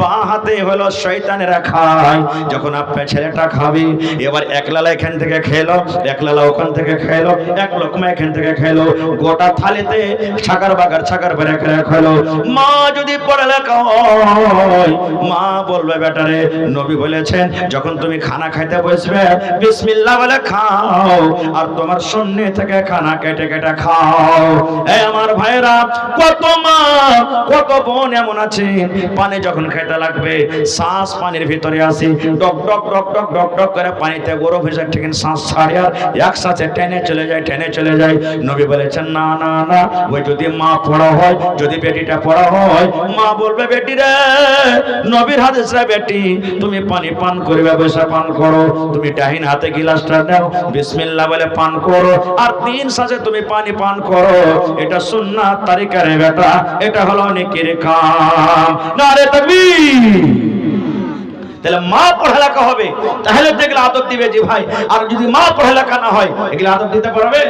বাঁ হাতে হলো শয়তানেরা খায়। যখন আপনার ছেলেটা খাবে, এবার এক লালা এখান থেকে খেলো, এক লালা ওখান থেকে খেলো, এক লোকমা এখান থেকে খেলো, গোটা থালিতে ছাকার বাগার ছাকার বেড়ে খেলো। মা যদি পড়ালেখা হয়, মা বলবে বেটা রে, নবী বলেছেন যখন তুমি খানা খাইতে বসবে বিসমিল্লাহ বলে খাও, আর তোমার সামনে থেকে খানা কেটে কেটে খাও। এই আমার ভাইরা, কত মা কত বোন এমন আছে, পানি যখন খেতে লাগবে শ্বাস পানির ভিতরে আসে, ডক ডক ডক ডক ডক ডক করে পানিতে গরম হয়ে যায়, ঠিক শ্বাস ছাড়ে আর একসাথে টেনে চলে যায়, টেনে চলে যায়। নবী বলেছেন না না না, ওই যদি মা পড়া হয়, যদি বেটিটা পড়া হয়, মা বলবে বেটি রে, নবীর হাদিস রে বেটি, তুমি পানি পান করবে, বসে পান করো, তুমি ডাইন হাতে গিলাসটা নাও, বিসমিল্লাহ বলে পান করো, আর 3 শ্বাসে তুমি পানি পান করো। এটা সুন্নাত তরিকা রে বেটা, এটা হলো নেকির কাম। নারে তাকবীর। তাহলে মা পড়ালেখা হবে, তাহলে দেখলে আদব দিবে জি ভাই। আর যদি মা পড়ালেখা না হয়, এগুলো আদব দিতে পারবে?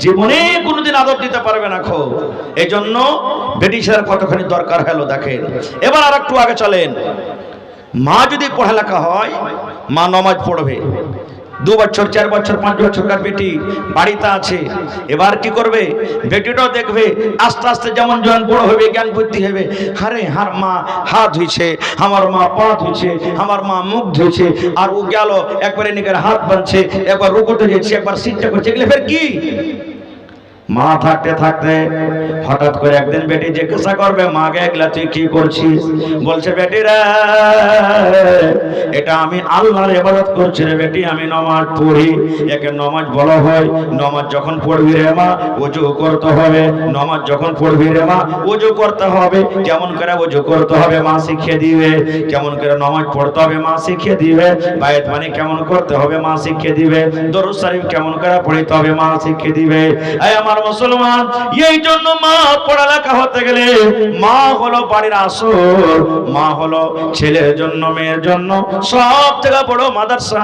জীবনে কোনোদিন আদব দিতে পারবে না খো। এই জন্য বেটি ছেলের কতখানি দরকার হলো দেখেন। এবার আর একটু আগে চলেন। মা যদি পড়ালেখা হয়, মা নামাজ পড়বে। 2 বছর 4 বছর 5 বছরকার বেটি বাড়িতে আছে, এবার কি করবে? বেটিটাও দেখবে আস্তে আস্তে যেমন যখন বড় হবে, জ্ঞান বুদ্ধি হবে, আরে হার মা হাত ধুইছে, আমার মা পা ধুইছে, আমার মা মুখ ধুইছে, আর ও গেল একবারে নিজের হাত বাঁধছে, একবার রুকুতে যাচ্ছে, একবার সিটটা করছে, এগুলো ফের কি? মা থাকতে থাকতে হঠাৎ করে একদিন বেটি জিজ্ঞাসা করবে, মাকে এগুলা তুই কি করছিস? বলছে বেটি রে, এটা আমি আল্লাহর ইবাদত করছি রে বেটি, আমি নামাজ পড়ি। একে নামাজ বলা হয়। নামাজ যখন পড়বি রে মা, ওযু করতে হবে। নামাজ যখন পড়বি রে মা, ওযু করতে হবে। কেমন করে ওযু করতে হবে মা শিখিয়ে দিবে, কেমন করে নামাজ পড়তে হবে মা শিখিয়ে দিবে, বায়াত বাণী কেমন করতে হবে মা শিখিয়ে দিবে, দরুদ শরীফ কেমন করে পড়তে হবে মা শিখিয়ে দিবে। এই আমার মুসলমান, এই জন্য মা পড়ালেখা হতে গেলে মা হলো বাড়ির আসল, মা হলো ছেলের জন্য মেয়ের জন্য সব থেকে বড় মাদ্রাসা,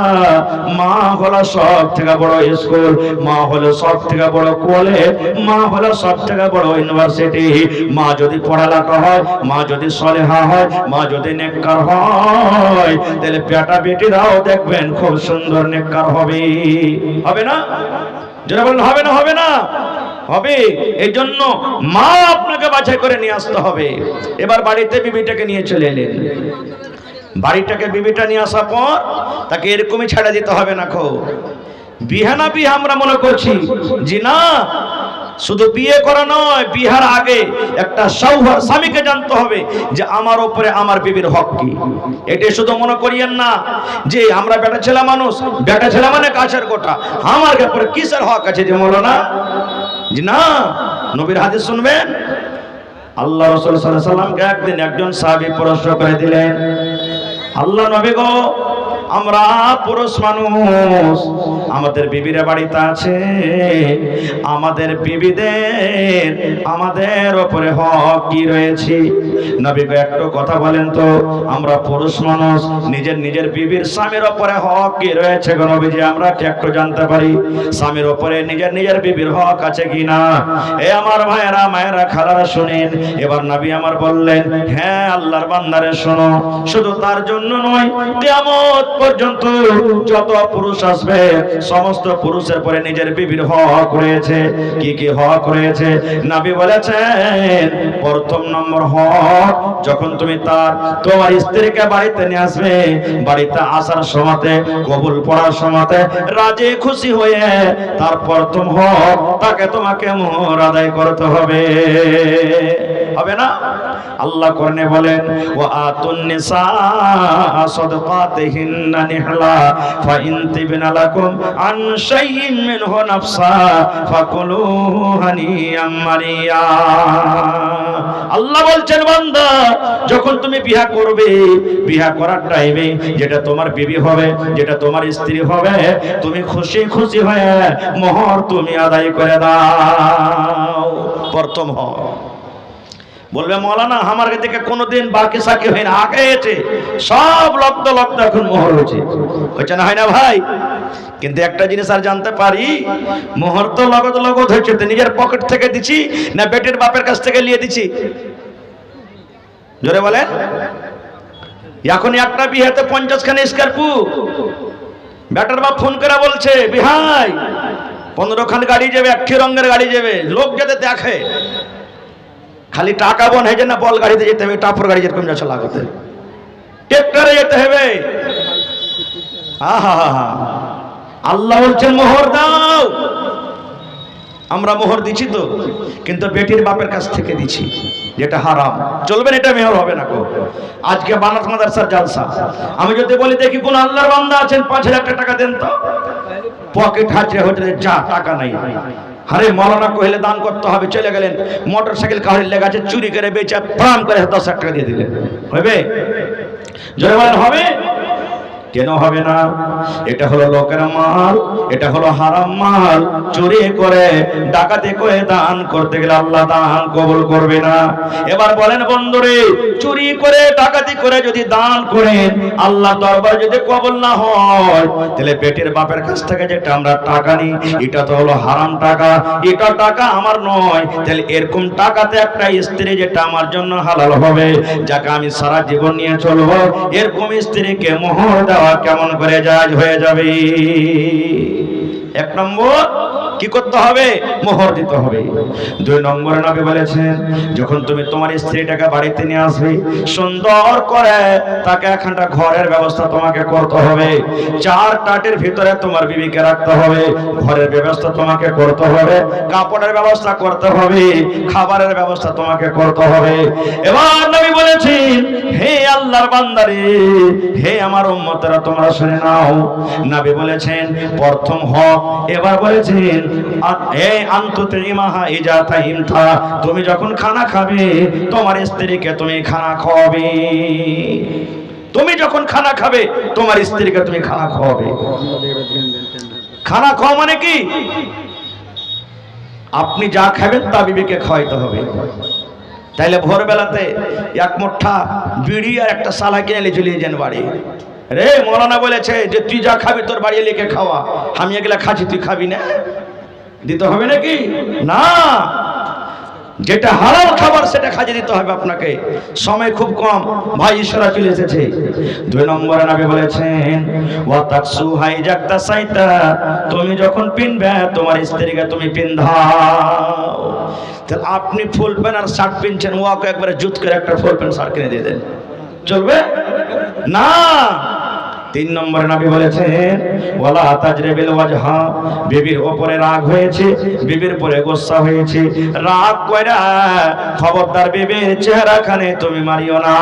মা হলো সব থেকে বড় স্কুল, মা হলো সব থেকে বড় কলেজ, মা হলো সব থেকে বড় ইউনিভার্সিটি। মা যদি পড়ালেখা হয়, মা যদি সলেহা হয়, মা যদি নেককার হয়, তাহলে বেটা বেটিরাও দেখবেন খুব সুন্দর নেককার হবে। হবে না? যারা বলেন হবে না, হবে না, হবে। এই জন্য মা আপনাকে বাছাই করে নিয়ে আসতে হবে। এবার বাড়িতে বিবিটাকে নিয়ে চলে এলেন। বাড়িটাকে বিবিটা নিয়ে আসার পর তাকে এরকমই ছেড়ে দিতে হবে না খো। বিহানা বিহা আমরা মনে করছি, জি না, শুধু বিয়ে করা নয়, বিহার আগে একটা স্বামীকে জানতে হবে যে আমার উপরে আমার বিবির হক কি। এটা শুধু মনে করিয়েন না যে আমরা বেটা ছেলে মানুষ, বেটা ছেলে মানে কাছের গোটা, আমার উপরে কিসের হক আছে যে বলো না, জি না। নবীর হাদিস শুনবেন। আল্লাহ রাসূল সাল্লাল্লাহু আলাইহি ওয়াসাল্লামকে একদিন একজন সাহাবী প্রশ্ন করে দিলেন, আল্লাহ নবী গো, আমরা পুরুষ মানুষ, আমাদের বিবিরা বাড়িতে আছে, আমাদের বিবিদের আমাদের উপরে হক কি রয়েছে? নবী গো একটু কথা বলেন তো, আমরা পুরুষ মানুষ, নিজের নিজের বিবির স্বামীর উপরে হক কি রয়েছে গো নবীজি, আমরা কি একটু জানতে পারি স্বামীর উপরে নিজের নিজের বিবির হক আছে কিনা? এ আমার ভাইয়েরা মায়েরা খালারা শুনেন। এবার নবী আমার বললেন, হ্যাঁ আল্লাহর বান্দারে শোনো, শুধু তার জন্য নয়, কিয়ামত পর্যন্ত যত পুরুষ আসবে সমস্ত পুরুষের পরে নিজের বিবির হক রয়েছে। কি কি হক রয়েছে? নবী বলেছেন, প্রথম নম্বর হক, যখন তুমি তোমার স্ত্রীকে বাড়িতে নিয়ে আসবে, বাড়িতে আসার সময়তে, কবুল পড়ার সময়তে রাজি খুশি হয়ে তার প্রথম হক তাকে তোমাকে মোহর আদায় করতে হবে। হবে না? আল্লাহ কোরআনে বলেন ওয়া আতুন নিসা সাদাকাতিহিন্না নিহলা ফা ইন তিবনা লাকুম আন শাইইন মিনহু নাফসা ফাকুলুহু হানিয়াম মারিয়া। আল্লাহ বলছেন বান্দা যখন তুমি বিয়ে করবে, বিয়ে করার টাইমে যেটা তোমার বিবি হবে, যেটা তোমার স্ত্রী হবে, তুমি খুশি খুশি হয়ে মোহর তুমি আদায় করে দাও। প্রথম বলবে মৌলানা আমার থেকে কোনোদিন বাকি সাকি হয় না, আগে এসে সব লব্ধ লব্ধ এখন মোহর হচ্ছে না, হয় না ভাই? কিন্তু একটা জিনিস আর জানতে পারি, মোহর তো লগত লগত হচ্ছে, তো নিজের পকেট থেকে দিছি না বেটির বাপের কাছ থেকে নিয়ে দিছি? জোরে বলেন। এখন একটা বিয়েতে 50 খানি স্কর্পিও, বেটার বাপ ফোন করে বলছে বিহাই 15 খান গাড়ি যাবে, একটি রঙের গাড়ি যাবে, লোক যাতে দেখে খালি টাকা বন হয়ে যায় না, বল গাড়িতে যেতে হবে, টাপর গাড়ি যেরকম যাচ্ছে লাগাতে, ট্রেক্টরে যেতে হবে। আল্লাহ বলছেন মোহর দাও। আমরা মোহর দিচ্ছি তো, কিন্তু বেটির বাপের কাছ থেকে দিচ্ছি, যেটা হারাম। চলবেন, এটা মেহর হবে না। আজকে বানাত মাদ্রাসার জালসা, আমি যদি বলি দেখি কোন আল্লাহর বান্দা আছেন 5,000 টাকা দেন তো, পকেট হাজরে হোটেলে যা টাকা নাই। আরে মৌলানা কহিলে দান করতে হবে, চলে গেলেন মোটরসাইকেল কাহির লেগাছে, চুরি করে বেচে প্রাণ করে 10,000 টাকা দিয়ে দিলেন, হবে? জোরে বলেন হবে? কেন হবে না? এটা হলো লোকের মাল, এটা হলো হারাম মাল। চুরি করে ডাকাতি করে দান করতে গেলে আল্লাহ দান কবুল করবে না। এবার বলেন বন্ধুরে, চুরি করে ডাকাতি করে যদি দান করেন আল্লাহ দরবার যদি কবুল না হয়, তাহলে পেটের বাপের কাছ থেকে যেটা আমরা টাকা নিই এটা তো হলো হারাম টাকা, এটা টাকা আমার নয়। তাহলে এরকম টাকাতে একটা স্ত্রী যেটা আমার জন্য হালাল হবে, যাকে আমি সারা জীবন নিয়ে চলবো, এরকম স্ত্রীকে মোহর দেওয়া কেমন করে জায়েজ হয়ে যাবে? 1 নম্বর কি করতে হবে? মোহর দিতে হবে। 2 নম্বরে নবী বলেছেন যখন তুমি তোমার স্ত্রীটাকে বাড়িতে নিয়ে আসবে, সুন্দর করে তাকে একটা ঘরের ব্যবস্থা তোমাকে করতে হবে। 4 টাটের ভিতরে তোমার বিবিকে রাখতে হবে, ঘরের ব্যবস্থা তোমাকে করতে হবে, কাপড়ের ব্যবস্থা করতে হবে, খাবারের ব্যবস্থা তোমাকে করতে হবে। এবার নবী বলেছেন হে আল্লাহর বান্দারে, হে আমার উম্মতেরা তোমরা শুনে নাও। নবী বলেছেন প্রথম হক, এবার বলেছেন তুমি যখন খানা খাবে তোমার স্ত্রীকে তুমি খানা খাওয়াবে। তুমি যখন খানা খাবে তোমার স্ত্রীকে তুমি খানা খাওয়াবে। খানা খাওয়া মানে কি? আপনি যা খাবেন তা বিবিকে খাওয়াইতে হবে। তাইলে ভোরবেলাতে 1 মুঠা বিড়ি আর একটা সালা কিনে চলে যান বাড়ি। রে মৌলানা বলেছে যে তুই যা খাবি তোর বাড়ি লিখে খাওয়া, আমি এগুলা খাচ্ছি তুই খাবি না, দিতে হবে নাকি? না, যেটা হালাল খাবার সেটা খাইয়ে দিতে হবে আপনাকে। সময় খুব কম ভাই, ইশারা চলে এসেছে। 2 নম্বরে নবী বলেছেন ওয়া তাকসু হাইজাকতা সাইতা, তুমি যখন পিনবে তোমার স্ত্রীকে তুমি পিন্ধাও। তাহলে আপনি ফুল প্যান্ট আর শার্ট পিনছেন, ওয়াকে একবারে জুত করে একটা ফুল প্যান্ট শার্ট কিনে দিয়ে দেন, চলবে না? 3 নম্বরে নবী বলেছেন ওয়ালা তাজরিবিল ওয়াজহা, বিবির উপরে রাগ হয়েছে, বিবির উপরে গোসা হয়েছে, রাগ কইরা খবরদার বিবির চেহারাখানে তুমি মারিও না,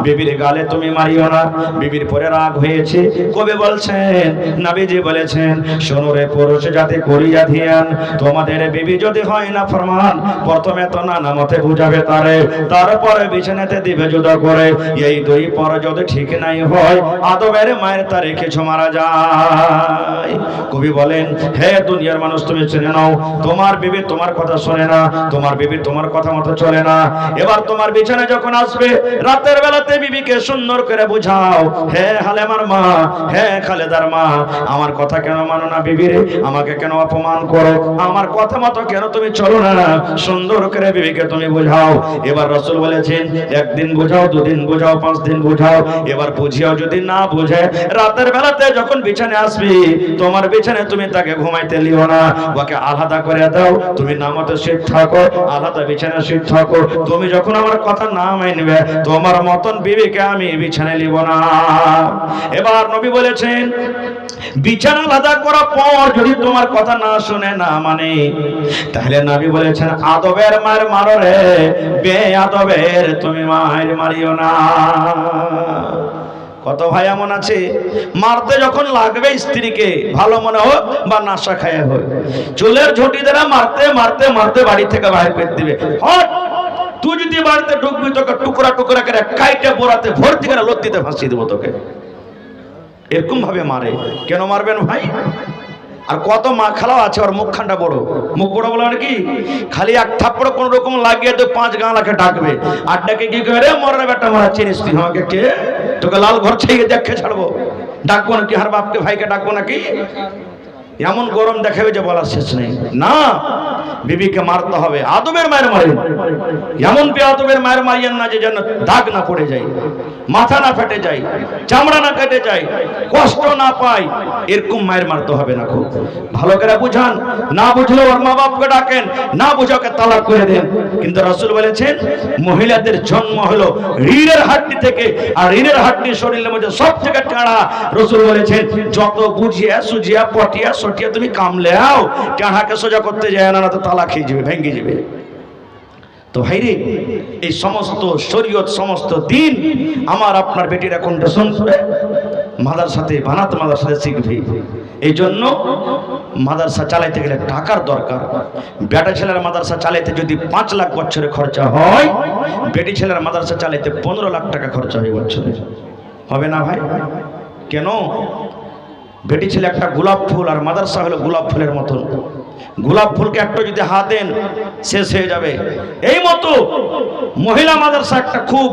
বিবির গালে তুমি মারিও না। বিবির পরে রাগ হয়েছে, কবি বলছেন নবীজি বলেছেন শোনো রে পুরুষ জাতি করিয়া ধিয়ান, তোমাদের বিবি যদি হয় না ফরমান, প্রথমে তো নানা মতে বুঝাবে তারে, তারপরে বিছানাতে দিবে জুদা করে। এই 2 পর যদি ঠিক নাই হয় আদবের মায়ের তারে কিছু মারা যায়। কবি বলেন হে দুনিয়ার মানুষ তুমি শুনে নাও, তোমার বিবি তোমার কথা শোনে না, তোমার বিবি তোমার কথা মতো চলে না। এবার তোমার বিছানায় যখন আসবে রাতের বেলাতে বিবিকে সুন্দর করে বুঝাও, হে হালেমার মা, হে খালেদার মা, আমার কথা কেন মানো না বিবি রে, আমাকে কেন অপমান করো, আমার কথা মতো কেন তুমি চলো না, সুন্দর করে বিবিকে তুমি বুঝাও। এবার রাসূল বলেছেন 1 দিন বুঝাও, 2 দিন বুঝাও, 5 দিন বুঝাও, এবার বুঝিয়াও যদি না বুঝে রাতের বেলাতে যখন বিছানে আসবি তোমার বিছানে তুমি তাকে ঘুমাইতে লিও না, ওকে আলাদা করে দাও, তুমি নামাতে শীত থাকো, আলাদা বিছানে শীত থাকো। তুমি যখন আমার কথা না মানবে তোমার মতন বিবিকে আমি বিছানে লিব না। এবার নবী বলেছেন বিছানা আলাদা করার পর যদি তোমার কথা না শুনে না মানে, তাহলে নবী বলেছেন আদবের মার মারো রে, বেয়াদবের তুমি মার মারিও না। কত ভাই এমন আছে মারতে যখন লাগবে স্ত্রীকে, ভালো মনে হোক বা নাশা খায় হোক, চুলের ঝুঁটি দ্বারা মারতে মারতে মারতে বাড়ি থেকে বাইরে করে দিবে। হট, তুই যদি বাড়িতে ঢুকবি তোকে টুকরা টুকরা করে কাইটে বোরাতে ভর্তি করে লত্তিতে ফাঁসিয়ে দেবো তোকে। এরকম ভাবে মারে। কেন মারবেন ভাই? আর কত মা খালাও আছে, ওর মুখখানটা বড়, মুখ বড় বলে মানে কি, খালি এক থাপ্পড় কোন রকম লাগিয়ে তো 5 গাঁলাকে ডাকবে, আর ডাকে কি করে, মরার বেটা মারা চিনিস তুই আমাকে কে, তোকে লাল ঘর ছেড়ে দেখে ছাড়বো, ডাকবো নাকি হার বাপকে ভাইকে ডাকবো নাকি? এমন গরম দেখাবে যে বলার শেষ নেই। না, বিবিকে মারতে হবে, আদবের মায়ের মারেন, এমন বেআদবের মায়ের মারিয়েন না যে যেন দাগ না পড়ে যায়, মাথা না ফেটে যায়, চামড়া না কেটে যায়, কষ্ট না পায়, এরকম মায়ের মারতে হবে না। খুব ভালো করে বুঝান, না বুঝলে ওর মা বাপকে ডাকেন, না বুঝাকে তালাক করে দেন। কিন্তু রাসূল বলেছেন মহিলাদের জন্ম হলো ঋণের হাড্ডি থেকে, আর ঋণের হাড্ডি শরীরের মধ্যে সব থেকে টাড়া। রাসূল বলেছেন যত বুঝিয়া সুজিয়া পটিয়া সটিয়া তুমি কামলেও টাড়াকে সোজা করতে যায় না, তো তালাক খেয়ে যাবে, ভেঙে যাবে। তো ভাইরে, এই সমস্ত শরীয়ত সমস্ত দিন আমার আপনার বেটিরা কন্ডিশন করে মাদ্রাসাতে, বানাত মাদ্রাসাতে শিখবে। এই জন্য মাদ্রাসা চালাইতে গেলে টাকার দরকার। বেটা ছেলের মাদ্রাসা চালাইতে যদি 5 লাখ বছরে খরচা হয়, বেটি ছেলের মাদ্রাসা চালাইতে 15 লাখ টাকা খরচা হয় বছরে। হবে না ভাই? কেন? বেটি ছেলে একটা গোলাপ ফুল, আর মাদ্রাসা হলো গোলাপ ফুলের মতন। গোলাপ ফুলকে একটা যদি হাত দেন শেষ হয়ে যাবে। এই মতো মহিলা মাদ্রাসা একটা খুব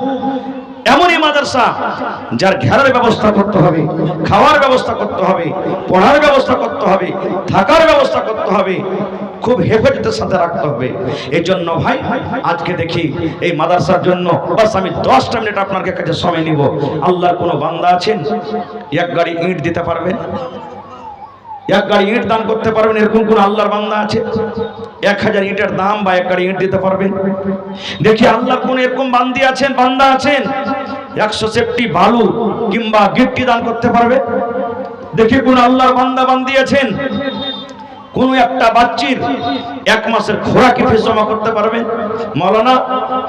এমনই মাদ্রাসা যার ঘেরার ব্যবস্থা করতে হবে, খাওয়ার ব্যবস্থা করতে হবে, পড়ার ব্যবস্থা করতে হবে, থাকার ব্যবস্থা করতে হবে, খুব হেফাজতের সাথে রাখতে হবে। এই জন্য ভাই আজকে দেখি এই মাদ্রাসার জন্য বাস আমি 10টা মিনিট আপনার কাছে সময় নিব। আল্লাহর কোনো বান্দা আছেন এক গাড়ি ইট দিতে পারবেন? এক গাড়ি ইট দান করতে পারবেন? এরকম কোন আল্লাহর বান্দা আছে? 1000 ইটের দাম বা এক গাড়ি ইট দিতে পারবেন? দেখি আল্লাহর কোন এরকম বান্দি আছেন, বান্দা আছেন 100 সেফটি বালু কিংবা গিট্টি দান করতে পারবে? দেখি কোন আল্লাহর বান্দা বান্দি আছেন কোন একটা বাচ্চির 1 মাসের খোরাকি ফিস জমা করতে পারবেন? মাওলানা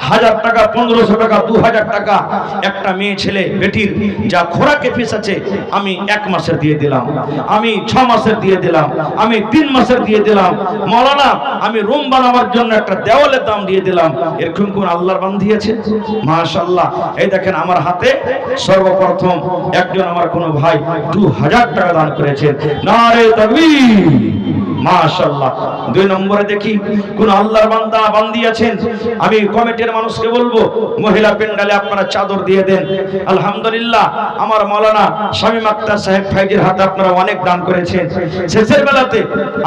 1000 টাকা, 1500 টাকা, 2000 টাকা একটা মেয়ে ছেলে বেটির যা খোরাকি ফিস আছে আমি 1 মাসের দিয়ে দিলাম, আমি 6 মাসের দিয়ে দিলাম, আমি 3 মাসের দিয়ে দিলাম। মাওলানা আমি রুম বানাবার জন্য একটা দেওয়ালের দাম দিয়ে দিলাম। এরকম কোন আল্লাহর বান্দি আছে? মাশাআল্লাহ। এই দেখেন আমার হাতে সর্বপ্রথম একজন আমার কোন ভাই 2000 টাকা দান করেছেন। নারে তাকবীর, মাশাআল্লাহ। 2 নম্বরে দেখি কোন আল্লাহর বান্দা বান্দি আছেন, আমি কমিটির মানুষকে বলবো মহিলা পেন্ডালে আপনারা চাদর দিয়ে দেন। আলহামদুলিল্লাহ আমার মাওলানা শামীম আক্তার সাহেব ফাইজের হাতে আপনারা অনেক দান করেছেন। শেষের বেলাতে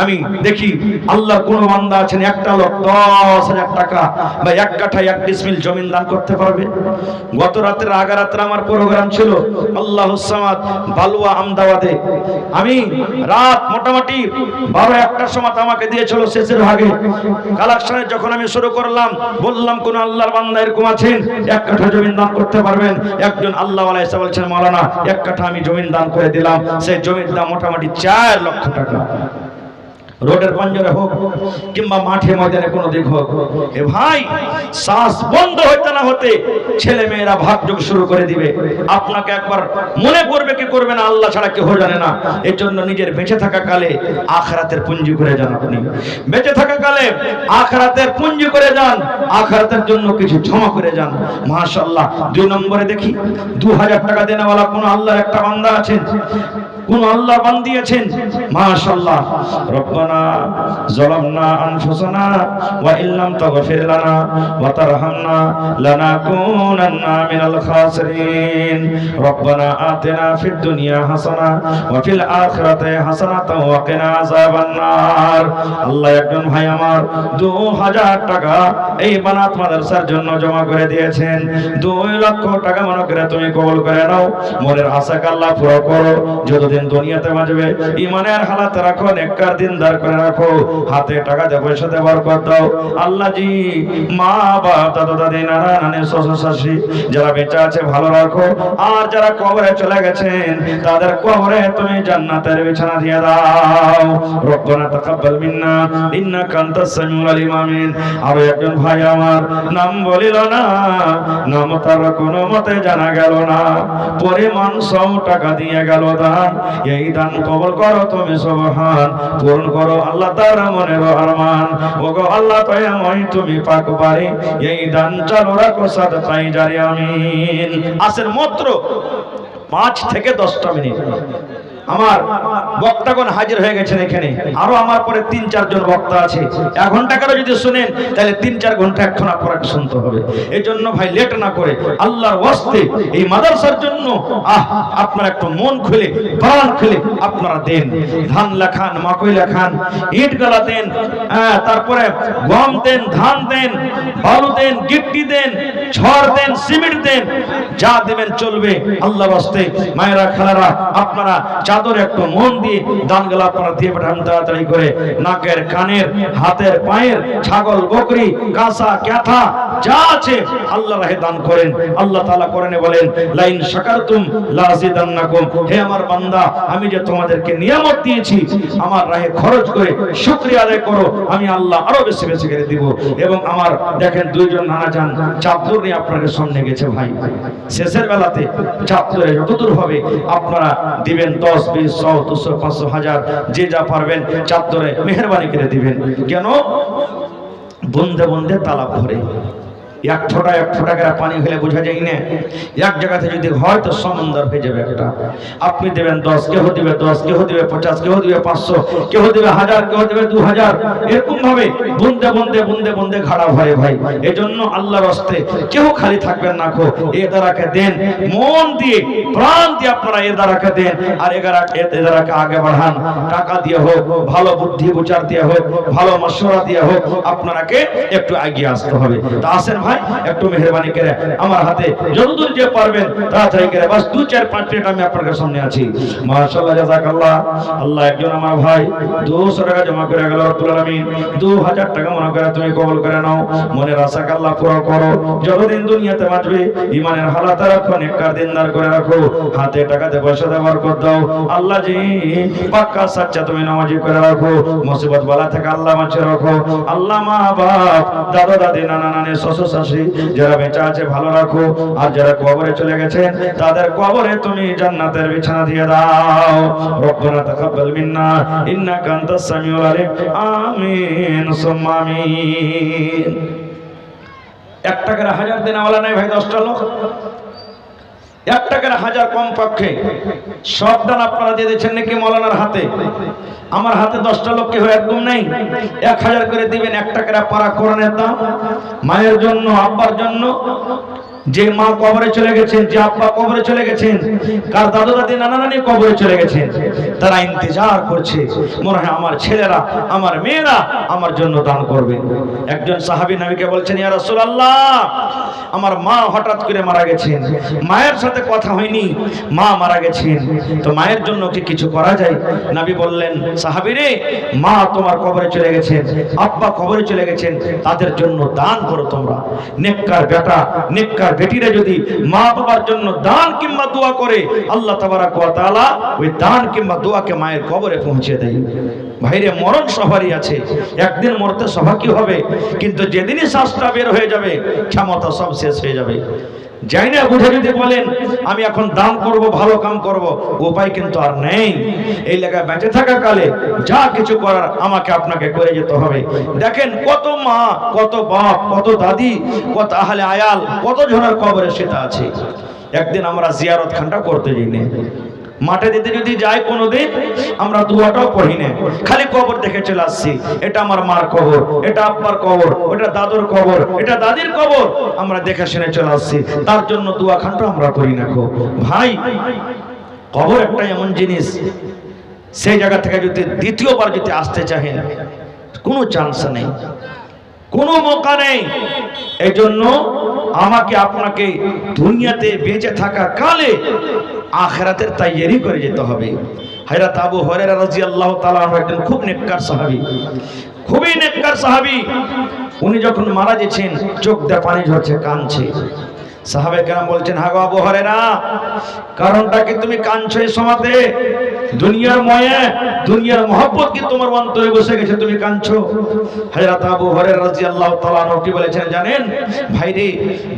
আমি দেখি আল্লাহর কোন বান্দা আছেন একটা লোক 10,000 টাকা বা 1 কাঠা 1 ডিসমিল জমিন দান করতে পারবে? গত রাতের আগা রাতে আমার প্রোগ্রাম ছিল আল্লাহুস সামাদ বালুয়া আমদাওয়াদে। আমি রাত মোটামুটি 12-1টার সময় আমাকে দিয়েছিল শেষের ভাগে। কালেকশনে যখন আমি শুরু করলাম বললাম কোন আল্লাহর বান্দা এরকম আছেন 1 কাঠা জমিন দান করতে পারবেন? একজন আল্লাহওয়ালা এসে বলছেন মাওলানা 1 কাঠা আমি জমিন দান করে দিলাম। সেই জমির দাম মোটামুটি 4 লক্ষ টাকা। রোডের পাঞ্জরে হোক কিংবা মাঠে ময়দানে কোনো দিক হোক, এ ভাই শ্বাস বন্ধ হতে না হতে ছেলে মেয়েরা ভাগযোগ শুরু করে দিবে। আপনাকে একবার মনে করবে কি করবে না আল্লাহ ছাড়া কেউ জানে না। এর জন্য নিজের বেঁচে থাকা কালে আখিরাতের পুঁজি করে যান। আপনি বেঁচে থাকা কালে আখিরাতের পুঁজি করে যান, আখিরাতের জন্য কিছু জমা করে যান। মাশাআল্লাহ। 2 নম্বরে দেখি 2000 টাকা দেনেওয়ালা কোন আল্লাহর একটা বান্দা আছেন, কোন আল্লাহ বান্দি আছেন? মাশাআল্লাহ। রব্বানা যালামনা আনফুসানা ওয়া ইল্লাম তাগফির লানা ওয়া তারহামনা লানাকুনান্না মিনাল খাসিরিন। রব্বানা আতিনা ফিদ দুনিয়া হাসানা ওয়া ফিল আখিরাতি হাসানাতাও ওয়া কিনা আযাবান নার। আল্লাহ একজন ভাই আমার 2000 টাকা এই বানাত মাদ্রাসার জন্য জমা করে দিয়েছেন। 2 লক্ষ টাকা মনে করে তুমি কবুল করে নাও। মনের আশাকে আল্লাহ পুরো করো। যতদিন যতদিন দুনিয়াতে বাঁচবে ইমানের হালাতে রাখো, নেককার দিনদার করে রাখো, হাতে টাকাতে পয়সাতে বরকত দাও। আল্লাহ জি মা বাপ দাদা দাদি নানা নানি শ্বশুর শাশুড়ি যারা বেঁচে আছে ভালো রাখো, আর যারা কবরে চলে গেছেন তাদের কবরে তুমি জান্নাতের বিছানা দিয়ে দাও। রব্বানা তাকাব্বাল মিন্না ইন্নাকা আনতাস সামিউল আলিম। আমিন। আর একজন ভাই আমার নাম বলিল না, নাম তার কোনো মতে জানা গেল না, পরিমাণ 100 টাকা দিয়ে গেল দান। এই দান কবুল করো তুমি সুবহান, পূরণ করো আল্লাহ তার মনের আরমান। ওগো আল্লাহ দয়াময় তুমি পাক পারে, এই দান চালু রাখো সাদকায়ে জারিয়া। আমিন। আসেন মাত্র 5 থেকে 10টা মিনিট আমার বক্তাগণ হাজির হয়ে গেছেন এখানে, আরো আমার পরে 3-4 জন বক্তা আছে। 1 ঘন্টা করে যদি শুনেন তাহলে 3-4 ঘন্টা এখন আপনাকে শুনতে হবে। এই জন্য ভাই লেট না করে আল্লাহর ওয়াস্তে এই মাদ্রাসার জন্য আপনারা একটু মন খুলে প্রাণ খুলে আপনারা দেন। ধান লেখান, মাকই লেখান, ইট গালা দেন, তারপরে গম দেন, ধান দেন, বালু দেন, গিট্টি দেন, ছড় দেন, সিমেন্ট দেন, যা দেবেন চলবে আল্লাহর ওয়াস্তে। মায়েরা খালারা আপনারা চাদর একটু মন দিয়ে দানগুলো আপনারা দিয়ে পাঠান তাড়াতাড়ি করে। নাকের, কানের, হাতের, পায়ের, ছাগল, বকরি, কাঁসা, ক্যাথা যা আছে আল্লাহর রাহে দান করেন। আল্লাহ তাআলা কোরআনে বলেন লাইন শাকারতুম লাযিদান্নাকুম। হে আমার বান্দা, আমি যে তোমাদেরকে নিয়ামত দিয়েছি আমার রাহে খরচ করে শুকরিয়া আদায় করো, আমি আল্লাহ আরো বেশি বেশি করে দিব। এবং আমার দেখেন 2 জন নানা যান চাদর নিয়ে আপনাদের সামনে গেছে ভাই, শেষের বেলাতে চাদরে যতদূর হবে আপনারা দিবেন। 10, 20, 100, 200, 500, 1000 যে যা পারবেন চাদরে মেহেরবানি করে দিবেন। কেন? বন্ধে বন্ধে তালাব ভরে, 1 ফোঁটা করে পানি হলে বোঝা যায় না। এক জায়গাতে যদি হয় তো সমুদ্র হয়ে যাবে একটা। আপনি দেবেন 10, কেউ দিবে 10, কেউ দিবে 50, কেউ দিবে 500, কেউ দিবে 1000, কেউ দিবে 2000, এরকম ভাবে বন্ধে বন্ধে বন্ধে বন্ধে ঘাড়া ভরে ভাই। এজন্য আল্লাহর রাস্তে কেউ খালি থাকবেন না, খো এ দ্বারাকে দেন, মন দিয়ে প্রাণ দিয়ে আপনারা এ দ্বারাকে দেন। আর এ দ্বারাকে আগে বাড়ান, টাকা দিয়ে হোক, ভালো বুদ্ধি বিচার দিয়ে হোক, ভালো মশওয়ারা দিয়ে হোক, আপনারাকে একটু এগিয়ে আসতে হবে। তা আসেন ভাই একটু মেহেরবানি করে আমার হাতে যতদূর যে পারবেন তাড়াতাড়ি করে, বাস 2-4-5 মিনিট আমি আপনাদের সামনে আছি। মাশাআল্লাহ, জাযাকাল্লাহ। আল্লাহ একজন আমার ভাই 200 টাকা জমা করে গেল, রব্বুল আলামিন 2000 টাকা মনে করে তুমি কবুল করে নাও। মনের আশাকে আল্লাহ পুরো করো, যতদিন দুনিয়াতে বাঁচবে ইমানের হালাতে রাখো, নেককার দিনদার করে রাখো, হাতে টাকাতে পয়সাতে বরকত দাও। আল্লাহ জি পাক্কা সাচ্চা তুমি নামাজি করে রাখো, মুসিবত বালা থেকে আল্লাহ বাঁচিয়ে রাখো। আল্লাহ মা বাপ দাদা দাদি নানা নানি শ্বশুর শাশুড়ি যারা বেঁচে আছে ভালো রাখো, আর যারা কবরে চলে গেছে তাদের কবরে তুমি জান্নাতের বিছানা দিয়ে দাও। রব্বানা তাকাব্বাল মিন্না ইন্নাকা আনতাস সামিউল আলিম। আমিন সুম্মা আমিন। 1 টাকার 1000 দেনাওয়ালা নাই ভাই, 10টা লোক 1 টাকার 1000 কম পক্ষে সব দান আপনারা দিয়ে দিচ্ছেন নাকি মৌলানার হাতে? আমার হাতে 10টা লোক কি হয় একদম নেই। 1000 করে দিবেন। 1 টাকার পারা কোরআনের দাম, মায়ের জন্য, আব্বার জন্য, যে মা কবরে চলে গেছেন, যে আব্বা কবরে চলে গেছেন, কার দাদু দাদি নানা নানি কবরে চলে গেছেন, তারা ইন্তজার করছে মনে হয় আমার ছেলেরা আমার মেয়েরা আমার জন্য দান করবে। একজন সাহাবী নবীকে বলছেন ইয়া রাসূলুল্লাহ, আমার মা হঠাৎ করে মারা গেছেন, মায়ের সাথে কথা হয়নি, মা মারা গেছেন, তো মায়ের জন্য কি কিছু করা যায়? নবী বললেন সাহাবী রে, মা তোমার কবরে চলে গেছেন, আব্বা কবরে চলে গেছেন, তাদের জন্য দান করো তোমরা। নেককার বেটা নেককার বেটিরা যদি মা বাবার জন্য দান কিংবা দোয়া করে, আল্লাহ তাবারাক ওয়া তাআলা ওই দান কিংবা দোয়াকে মায়ের কবরে পৌঁছে দেয়। ভাইরে মরণ সবারই আছে, একদিন মরতে স্বাভাবিক হবে, কিন্তু যেদিনই শ্বাসটা বের হয়ে যাবে ক্ষমতা সব শেষ হয়ে যাবে। যাই না বুঝে যদি বলেন আমি এখন দান করব, ভালো কাম করব, উপায় কিন্তু আর নেই। এই লেখায় বেঁচে থাকা কালে যা কিছু করার আমাকে আপনাকে করে যেতে হবে। দেখেন কত মা, কত বাপ, কত দাদি, কত আহলে আয়াল, কত জনের কবরে সেটা আছে। একদিন আমরা জিয়ারত খানটা করতে যাই না, মাঠে দিতে যদি যাই কোনোদিন আমরা দোয়াটাও পড়ি না, খালি কবর দেখে চলে আসছি। এটা আমার মার কবর, এটা আব্বার কবর, ওটা দাদুর কবর, এটা দাদির কবর, আমরা দেখে শুনে চলে আসছি। তার জন্য দোয়া খানটা আমরা করি না। ভাই কবর একটা এমন জিনিস, সেই জায়গা থেকে যদি দ্বিতীয়বার যদি আসতে চাহেন কোনো চান্স নেই, কোনো মৌকা নেই। এই জন্য আমাকে আপনাকে দুনিয়াতে বেঁচে থাকা কালে আখিরাতের তৈয়ারি করে যেতে হবে। হযরত আবু হুরায়রা রাদিয়াল্লাহু তাআলা আনহু একজন খুব নেককার সাহাবী, খুবই নেককার সাহাবী। উনি যখন মারা গেছেন চোখ দিয়ে পানি ঝরছে, কাঁদছে। সাহাবে কেরাম বলছেন, হ্যাঁ গো আবু হুরায়রা, কারণটা কি তুমি কাঁদছো এই সময়তে? দুনিয়ার মায়া, দুনিয়ার মহব্বত কি তোমার অন্তরে বসে গেছে, তুমি কাঁদছো? হযরত আবু হুরায়রা রাদিয়াল্লাহু তাআলা আনহু কি বলেছেন জানেন? ভাই রে,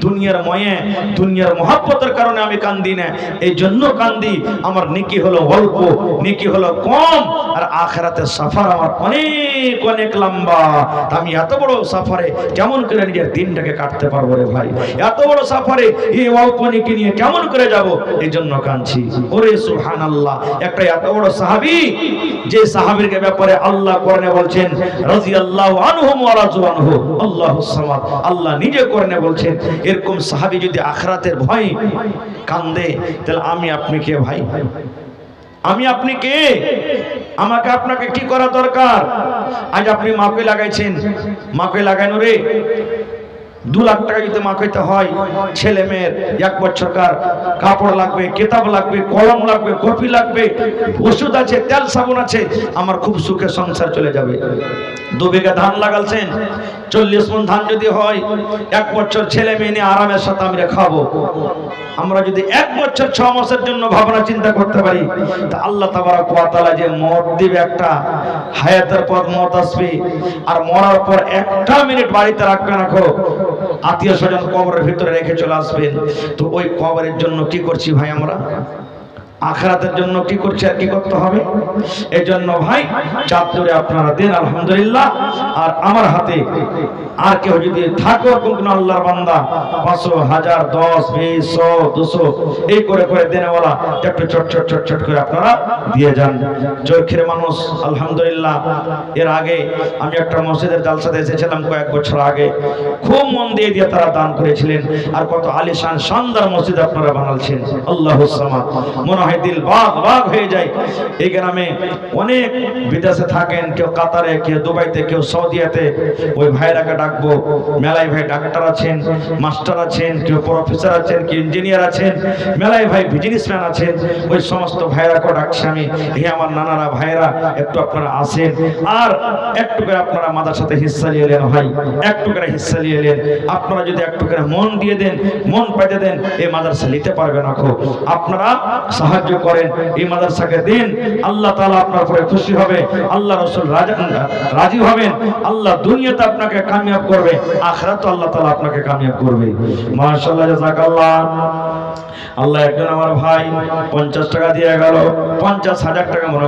দুনিয়ার মায়া, দুনিয়ার মহব্বতের কারণে আমি কাঁদি না, এই জন্য কাঁদি আমার নেকি হলো অল্প, নেকি হলো কম, আর আখিরাতের সফর আমার অনেক অনেক লম্বা। আমি এত বড় সফরে কেমন করে নিজের দিনটাকে কাটতে পারবো রে ভাই? এত বড় সফরে এই অল্প নেকি নিয়ে কেমন করে যাব? এই জন্য কাঁদছি। ওরে সুবহানাল্লাহ, একটা এত বড় সাহাবী, যে সাহাবীর ব্যাপারে আল্লাহ কোরআনে বলছেন রাদিয়াল্লাহু আনহুম ওয়া রাযু আনহু, আল্লাহুস সামাদ, আল্লাহ নিজে কোরআনে বলছেন। এরকম সাহাবী যদি আখিরাতের ভয় কান্দে, তাহলে আমি আপনি কে ভাই? আমি আপনি কে? আমাকে আপনাকে কি করা দরকার? আজ আপনি মাকে লাগাইছেন, মাকে লাগানো রে 2 লাখ টাকা যদি মাখাইতে হয়, ছেলে মেয়ের 1 বছরকার কাপড় লাগবে, কিতাব লাগবে, কলম লাগবে, কপি লাগবে, ওষুধ আছে, তেল সাবুন আছে, আমার খুব সুখে সংসার চলে যাবে। 2 বিঘা ধান লাগালছেন, 40 মণ ধান যদি হয়, 1 বছর ছেলে মেয়ে নিয়ে আরামের সাথে আমরা খাবো। আমরা যদি 1 বছর 6 মাসের জন্য ভাবনা চিন্তা করতে পারি, তা আল্লাহ তাবারক ওয়া তাআলা যে মত দিবে, একটা হায়াতের পর মত আসবে, আর মরার পর 1টা মিনিট বাড়িতে রাখবে না, আত্মীয় স্বজন কবরের ভিতরে রেখে চলে আসবেন। তো ওই কবরের জন্য কি করছি ভাই আমরা? আখিরাতের জন্য কি করছি আর কি করতে হবে? এই জন্য ভাই চাপ ধরে আপনারা দেন আলহামদুলিল্লাহ। আর আমার হাতে আর কেউ যদি থাকো কোন আল্লাহর বান্দা 500, 1000, 10, 20, 100, 200 এই করে করে দেনেওয়ালা একটু চট চট চট চট করে আপনারা দিয়ে যান। চরখির মানুষ আলহামদুলিল্লাহ, এর আগে আমি একটা মসজিদের জালসাতে এসেছিলাম কয়েক বছর আগে, খুব মন দিয়ে দিয়ে তারা দান করেছিলেন। আর কত আলিশান শানদার মসজিদ আপনারা বানালছেন, আল্লাহুস সামাদ। মনে হয় দিল বাগ বাগ হয়ে যায়। এই গ্রামে অনেক বিদেশে থাকেন, কেউ কাতারে, কেউ দুবাইতে, কেউ সৌদিয়াতে। ওই ভাইরাকে ডাকবো, মেলাই ভাই ডাক্তার আছেন, মাস্টার আছেন, কেউ প্রফেসর আছেন, কেউ ইঞ্জিনিয়ার আছেন, মেলাই ভাই বিজনেসম্যান আছেন। ওই সমস্ত ভাইরাকে ডাকছি আমি, হে আমার নানারা ভাইরা, একটু আপনারা আসেন, আর একটু করে আপনারা মাদ্রাসাতে হিস্সা নিয়ে এলেন ভাই, একটু করে হিস্সা নিয়ে এলেন। আপনারা যদি একটু করে মন দিয়ে দেন, মন পাইতে দেন, এই মাদ্রাসা নিতে পারবে না। আপনারা সাহায্য করেন, এই মাদ্রাসাকে দিন, আল্লাহ তাআলা আপনার উপরে খুশি হবে, আল্লাহ রাসূল রাজি হবেন, আল্লাহ দুনিয়াতে আপনাকে কামিয়াব করবে, আখিরাতে আল্লাহ তাআলা আপনাকে কামিয়াব করবে। মাশাআল্লাহ, জাযাকাল্লাহ। আল্লাহ একজন আমার ভাই 50 টাকা দিয়ে গেল, 50,000 টাকা মনে